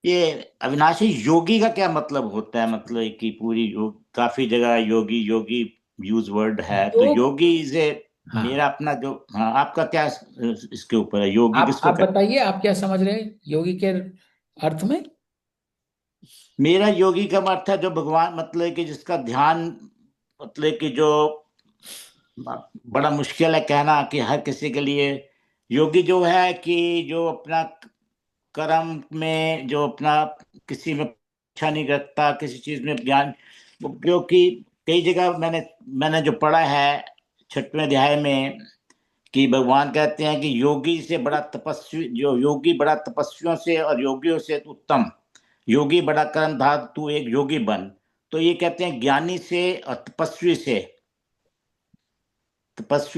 ये अविनाशी, योगी का क्या मतलब होता है? मतलब कि पूरी काफी जगह योगी योगी यूज वर्ड है, तो योग, योगी इज ए, हाँ। मेरा अपना जो, हाँ, आपका क्या इसके ऊपर है? योगी किसको आप कहते बताइए, आप क्या समझ रहे हैं योगी के अर्थ में? हैं? मेरा योगी का अर्थ है जो भगवान, मतलब कि जिसका ध्यान, मतलब कि जो, बड़ा मुश्किल है कहना कि हर किसी के लिए। योगी जो है कि जो अपना कर्म में, जो अपना किसी में इच्छा नहीं रखता किसी चीज में ज्ञान, क्योंकि कई जगह मैंने जो पढ़ा है 6वें अध्याय में कि भगवान कहते हैं कि योगी से बड़ा तपस्वी, जो योगी बड़ा तपस्वियों से और योगियों से उत्तम, योगी बड़ा कर्मधार, तू एक योगी बन। तो ये कहते हैं ज्ञानी से और तपस्वी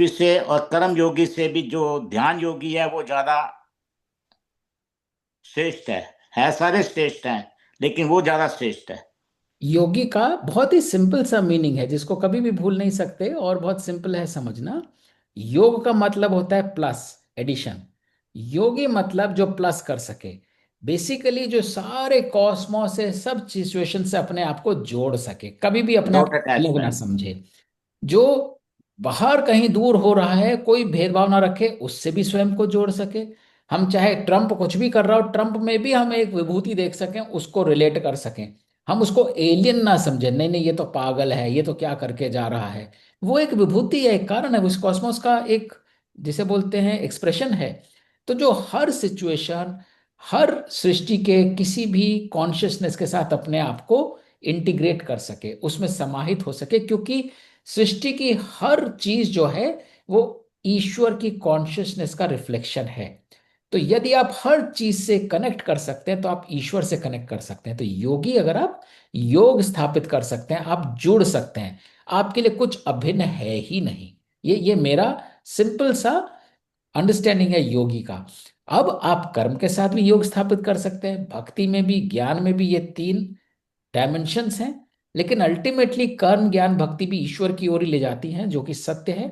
से और कर्म योगी से भी जो ध्यान योगी है वो ज्यादा श्रेष्ठ है सारे श्रेष्ठ हैं, लेकिन वो ज्यादा श्रेष्ठ है। योगी का बहुत ही सिंपल सा मीनिंग है जिसको कभी भी भूल नहीं सकते और बहुत सिंपल है समझना। योग का मतलब होता है प्लस, एडिशन। योगी मतलब जो प्लस कर सके, बेसिकली जो सारे कॉस्मोस से सब सिचुएशन से अपने आप को जोड़ सके, कभी भी अपने आप नॉट को अलग ना अटैचमेंट। समझे। जो बाहर कहीं दूर हो रहा है कोई भेदभाव ना रखे, उससे भी स्वयं को जोड़ सके। हम चाहे ट्रम्प कुछ भी कर रहा हो, ट्रम्प में भी हम एक विभूति देख सकें, उसको रिलेट कर सकें। हम उसको एलियन ना समझे, नहीं नहीं ये तो पागल है, ये तो क्या करके जा रहा है। वो एक विभूति है, एक कारण है, उस कॉस्मोस का एक, जिसे बोलते हैं, एक्सप्रेशन है। तो जो हर सिचुएशन, हर सृष्टि के किसी भी कॉन्शियसनेस के साथ अपने आप को इंटीग्रेट कर सके, उसमें समाहित हो सके, क्योंकि सृष्टि की हर चीज जो है वो ईश्वर की कॉन्शियसनेस का रिफ्लेक्शन है। तो यदि आप हर चीज से कनेक्ट कर सकते हैं तो आप ईश्वर से कनेक्ट कर सकते हैं। तो योगी, अगर आप योग स्थापित कर सकते हैं, आप जुड़ सकते हैं, आपके लिए कुछ अभिन्न है ही नहीं। ये मेरा सिंपल सा अंडरस्टैंडिंग है योगी का। अब आप कर्म के साथ भी योग स्थापित कर सकते हैं, भक्ति में भी, ज्ञान में भी, ये तीन डायमेंशंस हैं। लेकिन अल्टीमेटली कर्म, ज्ञान, भक्ति भी ईश्वर की ओर ही ले जाती हैं, जो कि सत्य है।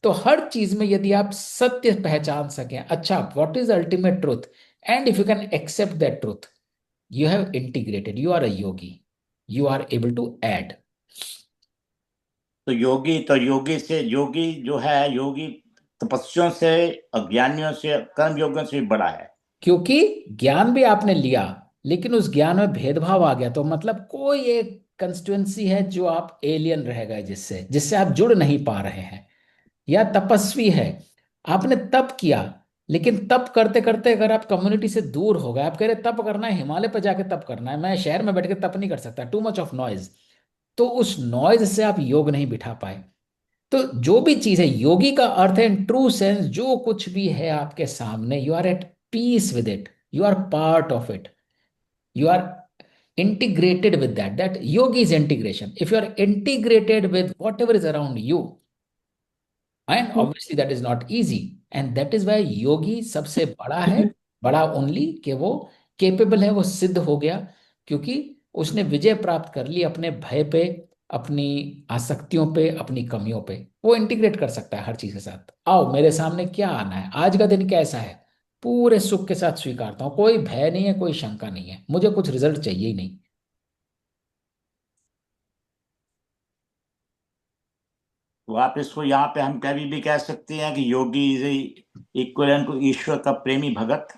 तो हर चीज में यदि आप सत्य पहचान सकें, अच्छा what is ultimate truth, and if you can accept that truth, you have integrated, you are a yogi, you are able to add. तो योगी से, योगी जो है, योगी तपस्वियों से, अज्ञानियों से, कर्म योगियों से भी बड़ा है। क्योंकि ज्ञान भी आपने लिया, लेकिन उस ज्ञान में भेदभाव आ गया, तो मतलब कोई एक कंस्टिट्युएंसी है जो आप एलियन रह गए, जिससे जिससे आप जुड़ नहीं पा रहे हैं। या तपस्वी है, आपने तप किया, लेकिन तप करते करते अगर आप कम्युनिटी से दूर हो गए, आप कह रहे तप करना है हिमालय पर जाके तप करना है, मैं शहर में बैठ के तप नहीं कर सकता, टू मच ऑफ नॉइज, तो उस नॉइज से आप योग नहीं बिठा पाए। तो जो भी चीज है, योगी का अर्थ है इन ट्रू सेंस, जो कुछ भी है आपके सामने, you are at peace with it, you are part of it, you are integrated with that yogi is integration. If you are integrated with whatever is around you, and obviously that is not easy, and that is why yogi सबसे बड़ा है, बड़ा ओनली कि वो केपेबल है, वो सिद्ध हो गया, क्योंकि उसने विजय प्राप्त कर ली अपने भय पे, अपनी आसक्तियों पे, अपनी कमियों पे। वो इंटीग्रेट कर सकता है हर चीज के साथ। आओ मेरे सामने क्या आना है, आज का दिन कैसा है, पूरे सुख के साथ स्वीकारता हूँ, कोई भय नहीं है, कोई शंका नहीं है, मुझे कुछ रिजल्ट चाहिए ही नहीं। तो आप इसको यहाँ पे हम कभी भी कह सकते हैं कि योगी इज इक्वलेंट टू ईश्वर का प्रेमी भगत।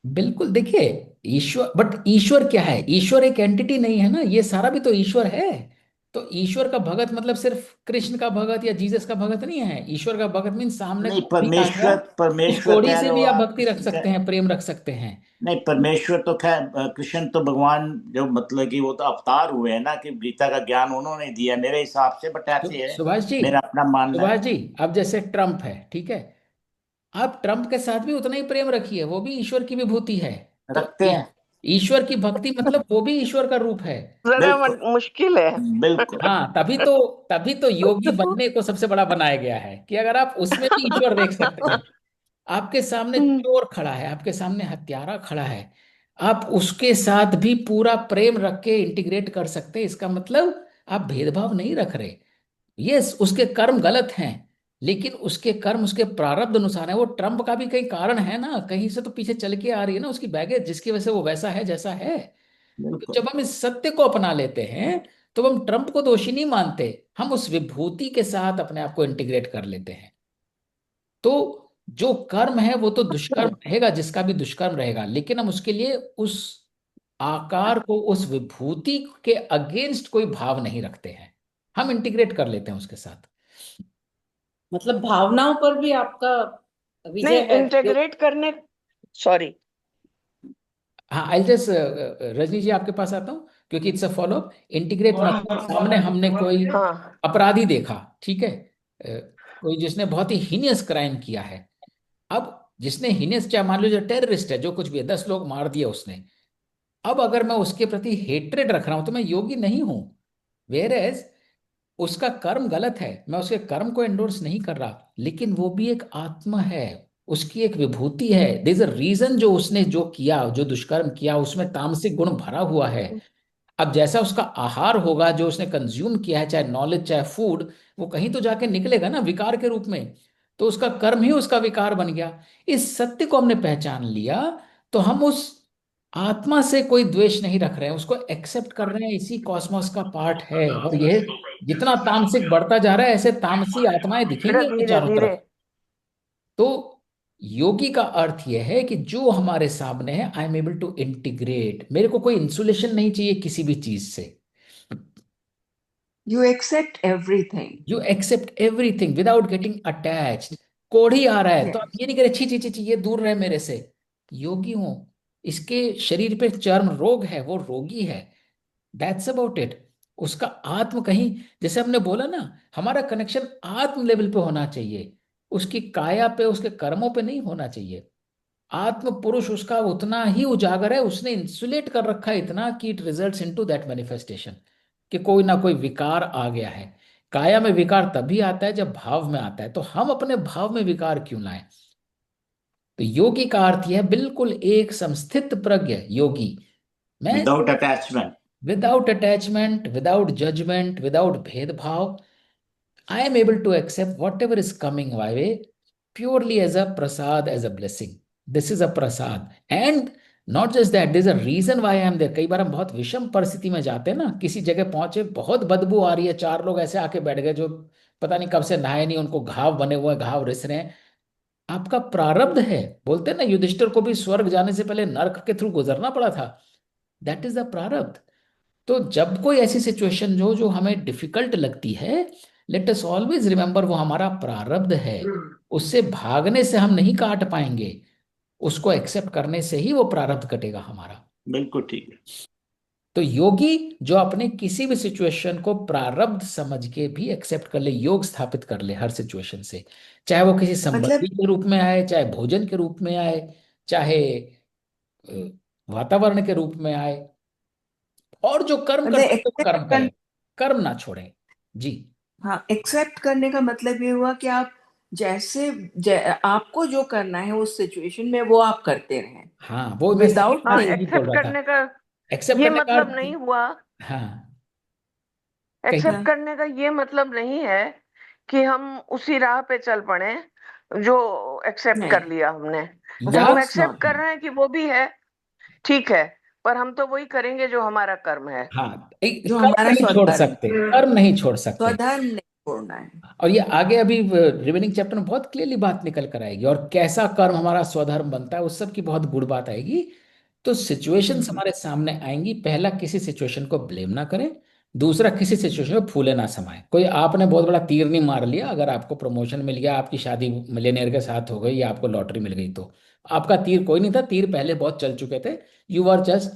बिल्कुल, देखिए, ईश्वर, बट ईश्वर क्या है, ईश्वर एक एंटिटी नहीं है ना, ये सारा भी तो ईश्वर है। तो ईश्वर का भगत मतलब सिर्फ कृष्ण का भगत या जीसस का भगत नहीं है। ईश्वर का भगत मीन सामने नहीं, कोई भी आ गया, परमेश्वर, उस परमेश्वर कोड़ी कह से लो भी आप आप भक्ति रख किसी सकते का। हैं, प्रेम रख सकते हैं। नहीं, परमेश्वर तो खैर, कृष्ण तो भगवान, जो मतलब कि वो तो अवतार हुए हैं ना, कि गीता का ज्ञान उन्होंने दिया मेरे हिसाब से, बट ऐसे है, सुभाष जी, मेरा अपना मानना सुभाष है। जी, अब जैसे ट्रम्प है, ठीक है, आप ट्रम्प के साथ भी उतना ही प्रेम रखिए, वो भी ईश्वर की विभूति है। तो रखते हैं। ईश्वर की भक्ति मतलब वो भी ईश्वर का रूप है। जरा बिल्कुल, मुश्किल है। बिल्कुल। हाँ, तभी तो योगी बनने को सबसे बड़ा बनाया गया है, कि अगर आप उसमें भी ईश्वर देख सकते हैं। आपके सामने चोर खड़ा है, आपके सामने हत्यारा खड़ा है, आप उसके साथ भी पूरा प्रेम रख के इंटीग्रेट कर सकते हैं। इसका मतलब आप भेदभाव नहीं रख रहे। यस, उसके कर्म गलत हैं, लेकिन उसके कर्म उसके प्रारब्ध अनुसार है। वो ट्रम्प का भी कई कारण है ना, कहीं से तो पीछे चल के आ रही है ना उसकी बैगेज, जिसकी वजह से वो वैसा है जैसा है। तो बिल्कुल। जब हम इस सत्य को अपना लेते हैं, तो हम ट्रम्प को दोषी नहीं मानते, हम उस विभूति के साथ अपने आप को इंटीग्रेट कर लेते हैं। तो जो कर्म है वो तो दुष्कर्म रहेगा, जिसका भी दुष्कर्म रहेगा, लेकिन हम उसके लिए उस आकार को, उस विभूति के अगेंस्ट कोई भाव नहीं रखते हैं, हम इंटीग्रेट कर लेते हैं उसके साथ। मतलब भावनाओं पर भी आपका नहीं, विजय है। इंटीग्रेट करने, सॉरी, हाँ, आई जस्ट, रजनी जी आपके पास आता हूँ क्योंकि it's a follow up. Integrate मतलब सामने हमने कोई हाँ अपराधी देखा, ठीक है, कोई जिसने बहुत ही हीनियस क्राइम किया है। अब जिसने हीनियस, चाहे मान लो जो टेररिस्ट है, जो कुछ भी है, 10 लोग मार दिए उसने, अब अगर मैं उसके प्रति हेट्रेड रख रहा हूं तो मैं योगी नहीं हूं। वेयर एज उसका कर्म गलत है, मैं उसके कर्म को एंडोर्स नहीं कर रहा, लेकिन वो भी एक आत्मा है, उसकी एक विभूति है। देयर इज अ रीजन, जो उसने जो किया, जो दुष्कर्म किया, उसमें तामसिक गुण भरा हुआ है। अब जैसा उसका आहार होगा जो उसने कंज्यूम किया है, चाहे नॉलेज चाहे फूड, वो कहीं तो जाके निकलेगा ना विकार के रूप में। तो उसका कर्म ही उसका विकार बन गया। इस सत्य को हमने पहचान लिया तो हम उस आत्मा से कोई द्वेष नहीं रख रहे हैं, उसको एक्सेप्ट कर रहे हैं, इसी कॉस्मोस का पार्ट है। और यह जितना तामसिक बढ़ता जा रहा है, ऐसे तामसी आत्माएं दिखेंगी धीरे हमें धीरे चारों धीरे। तरफ। तो योगी का अर्थ यह है कि जो हमारे सामने है, I am able to integrate, मेरे को कोई इंसुलेशन नहीं चाहिए किसी भी चीज से। You accept everything. You accept everything without getting attached. कोढ़ी आ रहा है तो आप Yes. ये नहीं करे छी छी छी छी, ये दूर रहे मेरे से। योगी हूं, इसके शरीर पे चर्म रोग है, वो रोगी है, दैट्स अबाउट इट। उसका आत्म कहीं, जैसे हमने बोला ना, हमारा कनेक्शन आत्म लेवल पे होना चाहिए, उसकी काया पे, उसके कर्मों पे नहीं होना चाहिए। आत्म पुरुष उसका उतना ही उजागर है, उसने इंसुलेट कर रखा है इतना कि it results into that manifestation, कि कोई ना कोई विकार आ गया है। काया में विकार तभी आता है जब भाव में आता है, तो हम अपने भाव में विकार क्यों लाएं। तो योगी का अर्थ यह है, बिल्कुल एक संस्थित प्रज्ञ योगी। मैं without attachment. Without attachment, without judgement, without भेदभाव, I am able to accept whatever is coming my way purely as a prasad, as a blessing. This is a prasad. And not just that, there's a reason why I am there. कई बार हम बहुत विषम परिस्थिति में जाते हैं ना, किसी जगह पहुंचे, बहुत बदबू आ रही है, 4 लोग ऐसे आके बैठ गए जो पता नहीं कब से नहाए नहीं, उनको घाव बने हुए हैं, घाव रिस रहे हैं। आपका प्रारब्ध है। बोलते हैं ना, युधिष्ठिर को भी स्वर्ग जाने से पहले नर्क के थ्रू गुजरना पड़ा था। दैट इज द प्रारब्ध। तो जब कोई ऐसी सिचुएशन जो जो हमें डिफिकल्ट लगती है, लेट अस ऑलवेज रिमेंबर वो हमारा प्रारब्ध है। उससे भागने से हम नहीं काट पाएंगे, उसको एक्सेप्ट करने से ही वो प्रारब्ध कटेगा हमारा। बिल्कुल ठीक है। तो योगी जो अपने किसी भी सिचुएशन को प्रारब्ध समझ के भी एक्सेप्ट कर ले, योग स्थापित कर ले हर सिचुएशन से, चाहे वो किसी संबंधी मतलब के रूप में आए, चाहे भोजन के रूप में आए, चाहे अ, वातावरण के रूप में आए, और जो कर्म कर मतलब सकते वो कर्म एक्सेप्ट करें, कर्म ना छोड़ें। जी। हाँ, एक्सेप्ट करने का मतलब ये हुआ कि आप जैसे आपको जो करना है उस सिचुएशन में वो आप करते रहें हाँ, वो मैं विदाउट सेकंड हाँ, पार्ट भी थिंकिंग। बोल एक्सेप्ट रहा था। करने का एक्सेप्ट ये करने का मतलब अर्थ, नहीं हुआ। हाँ, एक्सेप्ट कहीं, हाँ करने का ये मतलब नहीं है कि हम उसी राह पे चल पड़े जो एक्सेप्ट नहीं, कर लिया हमने। या, हम दैट्स एक्सेप्ट नॉट। कर रहे हैं कि वो भी है, ठीक है, पर हम तो वही करेंगे जो हमारा कर्म है। हाँ, जो कर्म हमारा नहीं छोड़ स्वधर्म सकते, कर्म नहीं छोड़ सकते। स्वधर्म नहीं छोड़ना है। और ये आगे अभी रिमेनिंग चैप्टर में बहुत क्लियरली बात निकल कर आएगी, और कैसा कर्म हमारा स्वधर्म बनता है उस सब की बहुत गुड़ बात आएगी। तो सिचुएशंस हम्म, हमारे सामने आएंगी, पहला किसी सिचुएशन को ब्लेम ना करें, दूसरा किसी सिचुएशन में फूले ना समाये। कोई आपने बहुत बड़ा तीर नहीं मार लिया, अगर आपको प्रमोशन मिल गया, आपकी शादी मिलेनियर के साथ हो गई, या आपको लॉटरी मिल गई, तो आपका तीर कोई नहीं था, तीर पहले बहुत चल चुके थे। You are just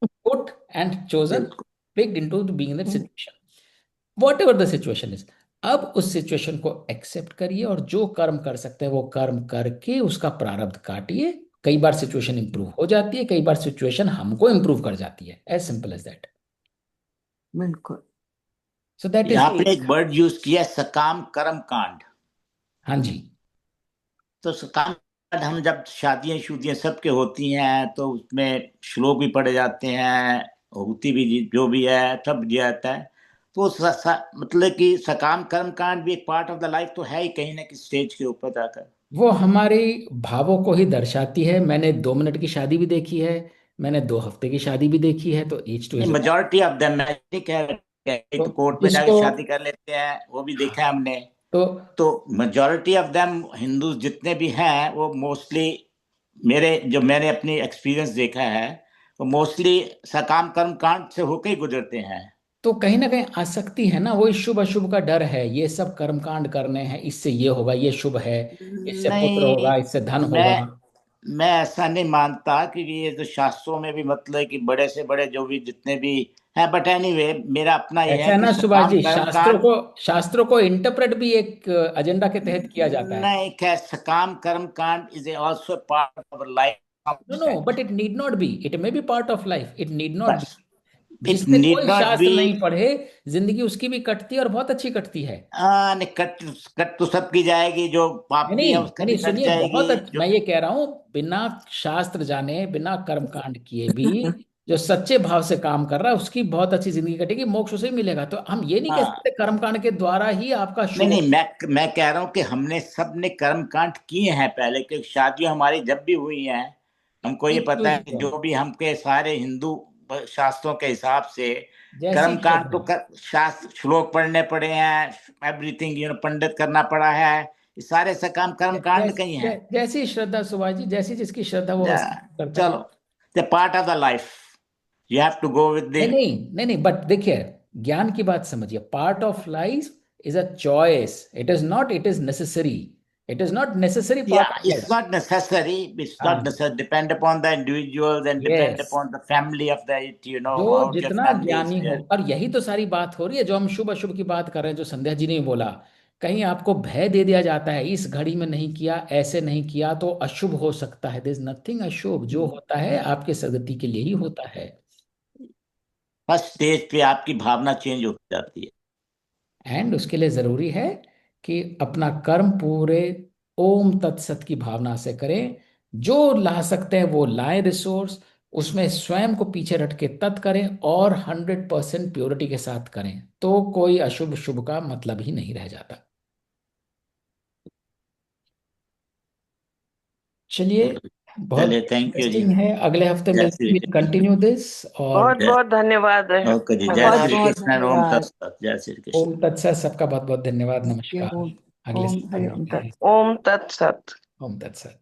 put and chosen, बिल्कुल। Picked into being that hmm, situation, whatever the situation is. अब उस सिचुएशन को एक्सेप्ट करिए, और जो कर्म कर सकते हैं वो कर्म करके उसका प्रारब्ध काटिए। कई बार सिचुएशन इंप्रूव हो जाती है, कई बार सिचुएशन हमको इंप्रूव कर जाती है, एज सिंपल एज दैट। बिल्कुल सो दैट इज, यहाँ पे ठीक। एक वर्ड यूज किया, सकाम कर्म कांड। हाँ जी, तो सकाम कांड, हम जब शादियां शुदियां सबके होती हैं तो उसमें श्लोक भी पढ़े जाते हैं, होती भी जो भी है सब दिया जाता है। तो मतलब कि सकाम कर्म कांड भी एक पार्ट ऑफ द लाइफ तो है ही, कहीं ना किसी स्टेज के ऊपर जाकर। वो हमारे भावों को ही दर्शाती है। मैंने 2 मिनट की शादी भी देखी है, मैंने 2 हफ्ते की शादी भी देखी है, तो ईच टू नहीं, इज। मेजोरिटी ऑफ देम, मैं नहीं कह रहा कि तो तो कोर्ट में जाके जिसको, शादी कर लेते हैं, वो भी देखा है हमने। तो तो मेजोरिटी ऑफ देम हिंदू जितने भी हैं वो मोस्टली, मैंने अपनी एक्सपीरियंस देखा है, वो मोस्टली सकाम कर्म कांड से होकर ही गुजरते हैं। तो कहीं ना कहीं आसक्ति है ना, वही शुभ अशुभ का डर है, ये सब कर्मकांड करने हैं, इससे ये होगा, ये शुभ है, इससे पुत्र नहीं, होगा, इससे धन मैं होगा। मैं ऐसा नहीं मानता कि ये जो शास्त्रों में भी मतलब कि बड़े से बड़े जो भी जितने भी हैं, बट एनीवे मेरा अपना ये ऐसा है है कि ना सुभाष सकाम जी, कर्म शास्त्रों कांड। को शास्त्रों को इंटरप्रेट भी एक एजेंडा के तहत किया जाता है। नहीं, खैर सकाम कर्म कांड is also part of our no no, life. But it need not be, it may be part of life, it need not be. बस इट जिसने नीड कोई नॉट शास्त्र बी। नहीं पढ़े, जिंदगी उसकी भी कटती है और बहुत अच्छी कटती है। नहीं, कट कट तो सबकी जाएगी, जो नहीं पापी नहीं है नहीं उसका भी नहीं, कट सुनिए, जाएगी। बहुत जो मैं ये कह रहा हूं, बिना शास्त्र जाने, बिना कर्म कांड किए भी जो सच्चे भाव से काम कर रहा है उसकी बहुत अच्छी जिंदगी कटेगी, मोक्ष उसे ही मिलेगा। तो हम ये नहीं कह हाँ, सकते कर्म कांड के द्वारा ही आपका नहीं शुभ। नहीं, मैं कह रहा हूँ कि हमने सबने कर्म कांड किए हैं पहले, क्योंकि शादियां हमारी जब भी हुई हैं हमको ये पता है कि बिल्कुल, जो भी हमके सारे हिंदू शास्त्रों के हिसाब से जैसी कर्म कांड तो श्रद्धा। शास्त्र श्लोक पढ़ने पड़े हैं, एवरीथिंग पंडित करना पड़ा है, ये सारे से काम कर्म कांड का ही है। जैसी श्रद्धा सुभाष जी, जैसी जिसकी श्रद्धा वो वैसे करता है। चलो, the part of the life, you have to go with नहीं द। नहीं नहीं नहीं, बट देखिए, ज्ञान की बात समझिए, part of life is a choice, it is not, it is necessary, it is not necessary Yeah, part of it's life. not necessary. It's not हाँ, necessary. Depend upon the individuals and depend yes, upon the family of the, जो how your जितना family is ज्ञानी हो, there. और यही तो सारी बात हो रही है जो हम शुभ अशुभ की बात कर रहे हैं, जो संध्या जी ने बोला, कहीं आपको भय दे दिया जाता है, इस घड़ी में नहीं किया, ऐसे नहीं किया तो अशुभ हो सकता है। देयर इज नथिंग अशुभ, जो होता है आपके सदगति के लिए ही होता है। फर्स्ट स्टेज पे आपकी भावना चेंज हो जाती है। एंड उसके लिए जरूरी है कि अपना कर्म पूरे ओम तत्सत की भावना से करें। जो ला सकते हैं वो लाएं रिसोर्स, उसमें स्वयं को पीछे रट के तत् करें और 100% प्योरिटी के साथ करें, तो कोई अशुभ शुभ का मतलब ही नहीं रह जाता। चलिए, बहुत चलिए, थैंक यू जी। इंटरेस्टिंग है, अगले हफ्ते जय मिलते श्री हैं, कंटिन्यू दिस। और बहुत बहुत धन्यवाद ओके जी, जय रघुनाथ बहुत श्री जी। बहुत कृष्ण, ओम धन्यवाद। तत्सत, जय श्री कृष्ण। ओम तत्सत, सबका बहुत बहुत धन्यवाद, ओम नमस्कार। अगले ओम सप्ताह हरि ओम मिलते हैं। तत्सत। ओम तत्सत। ओम तत्सत।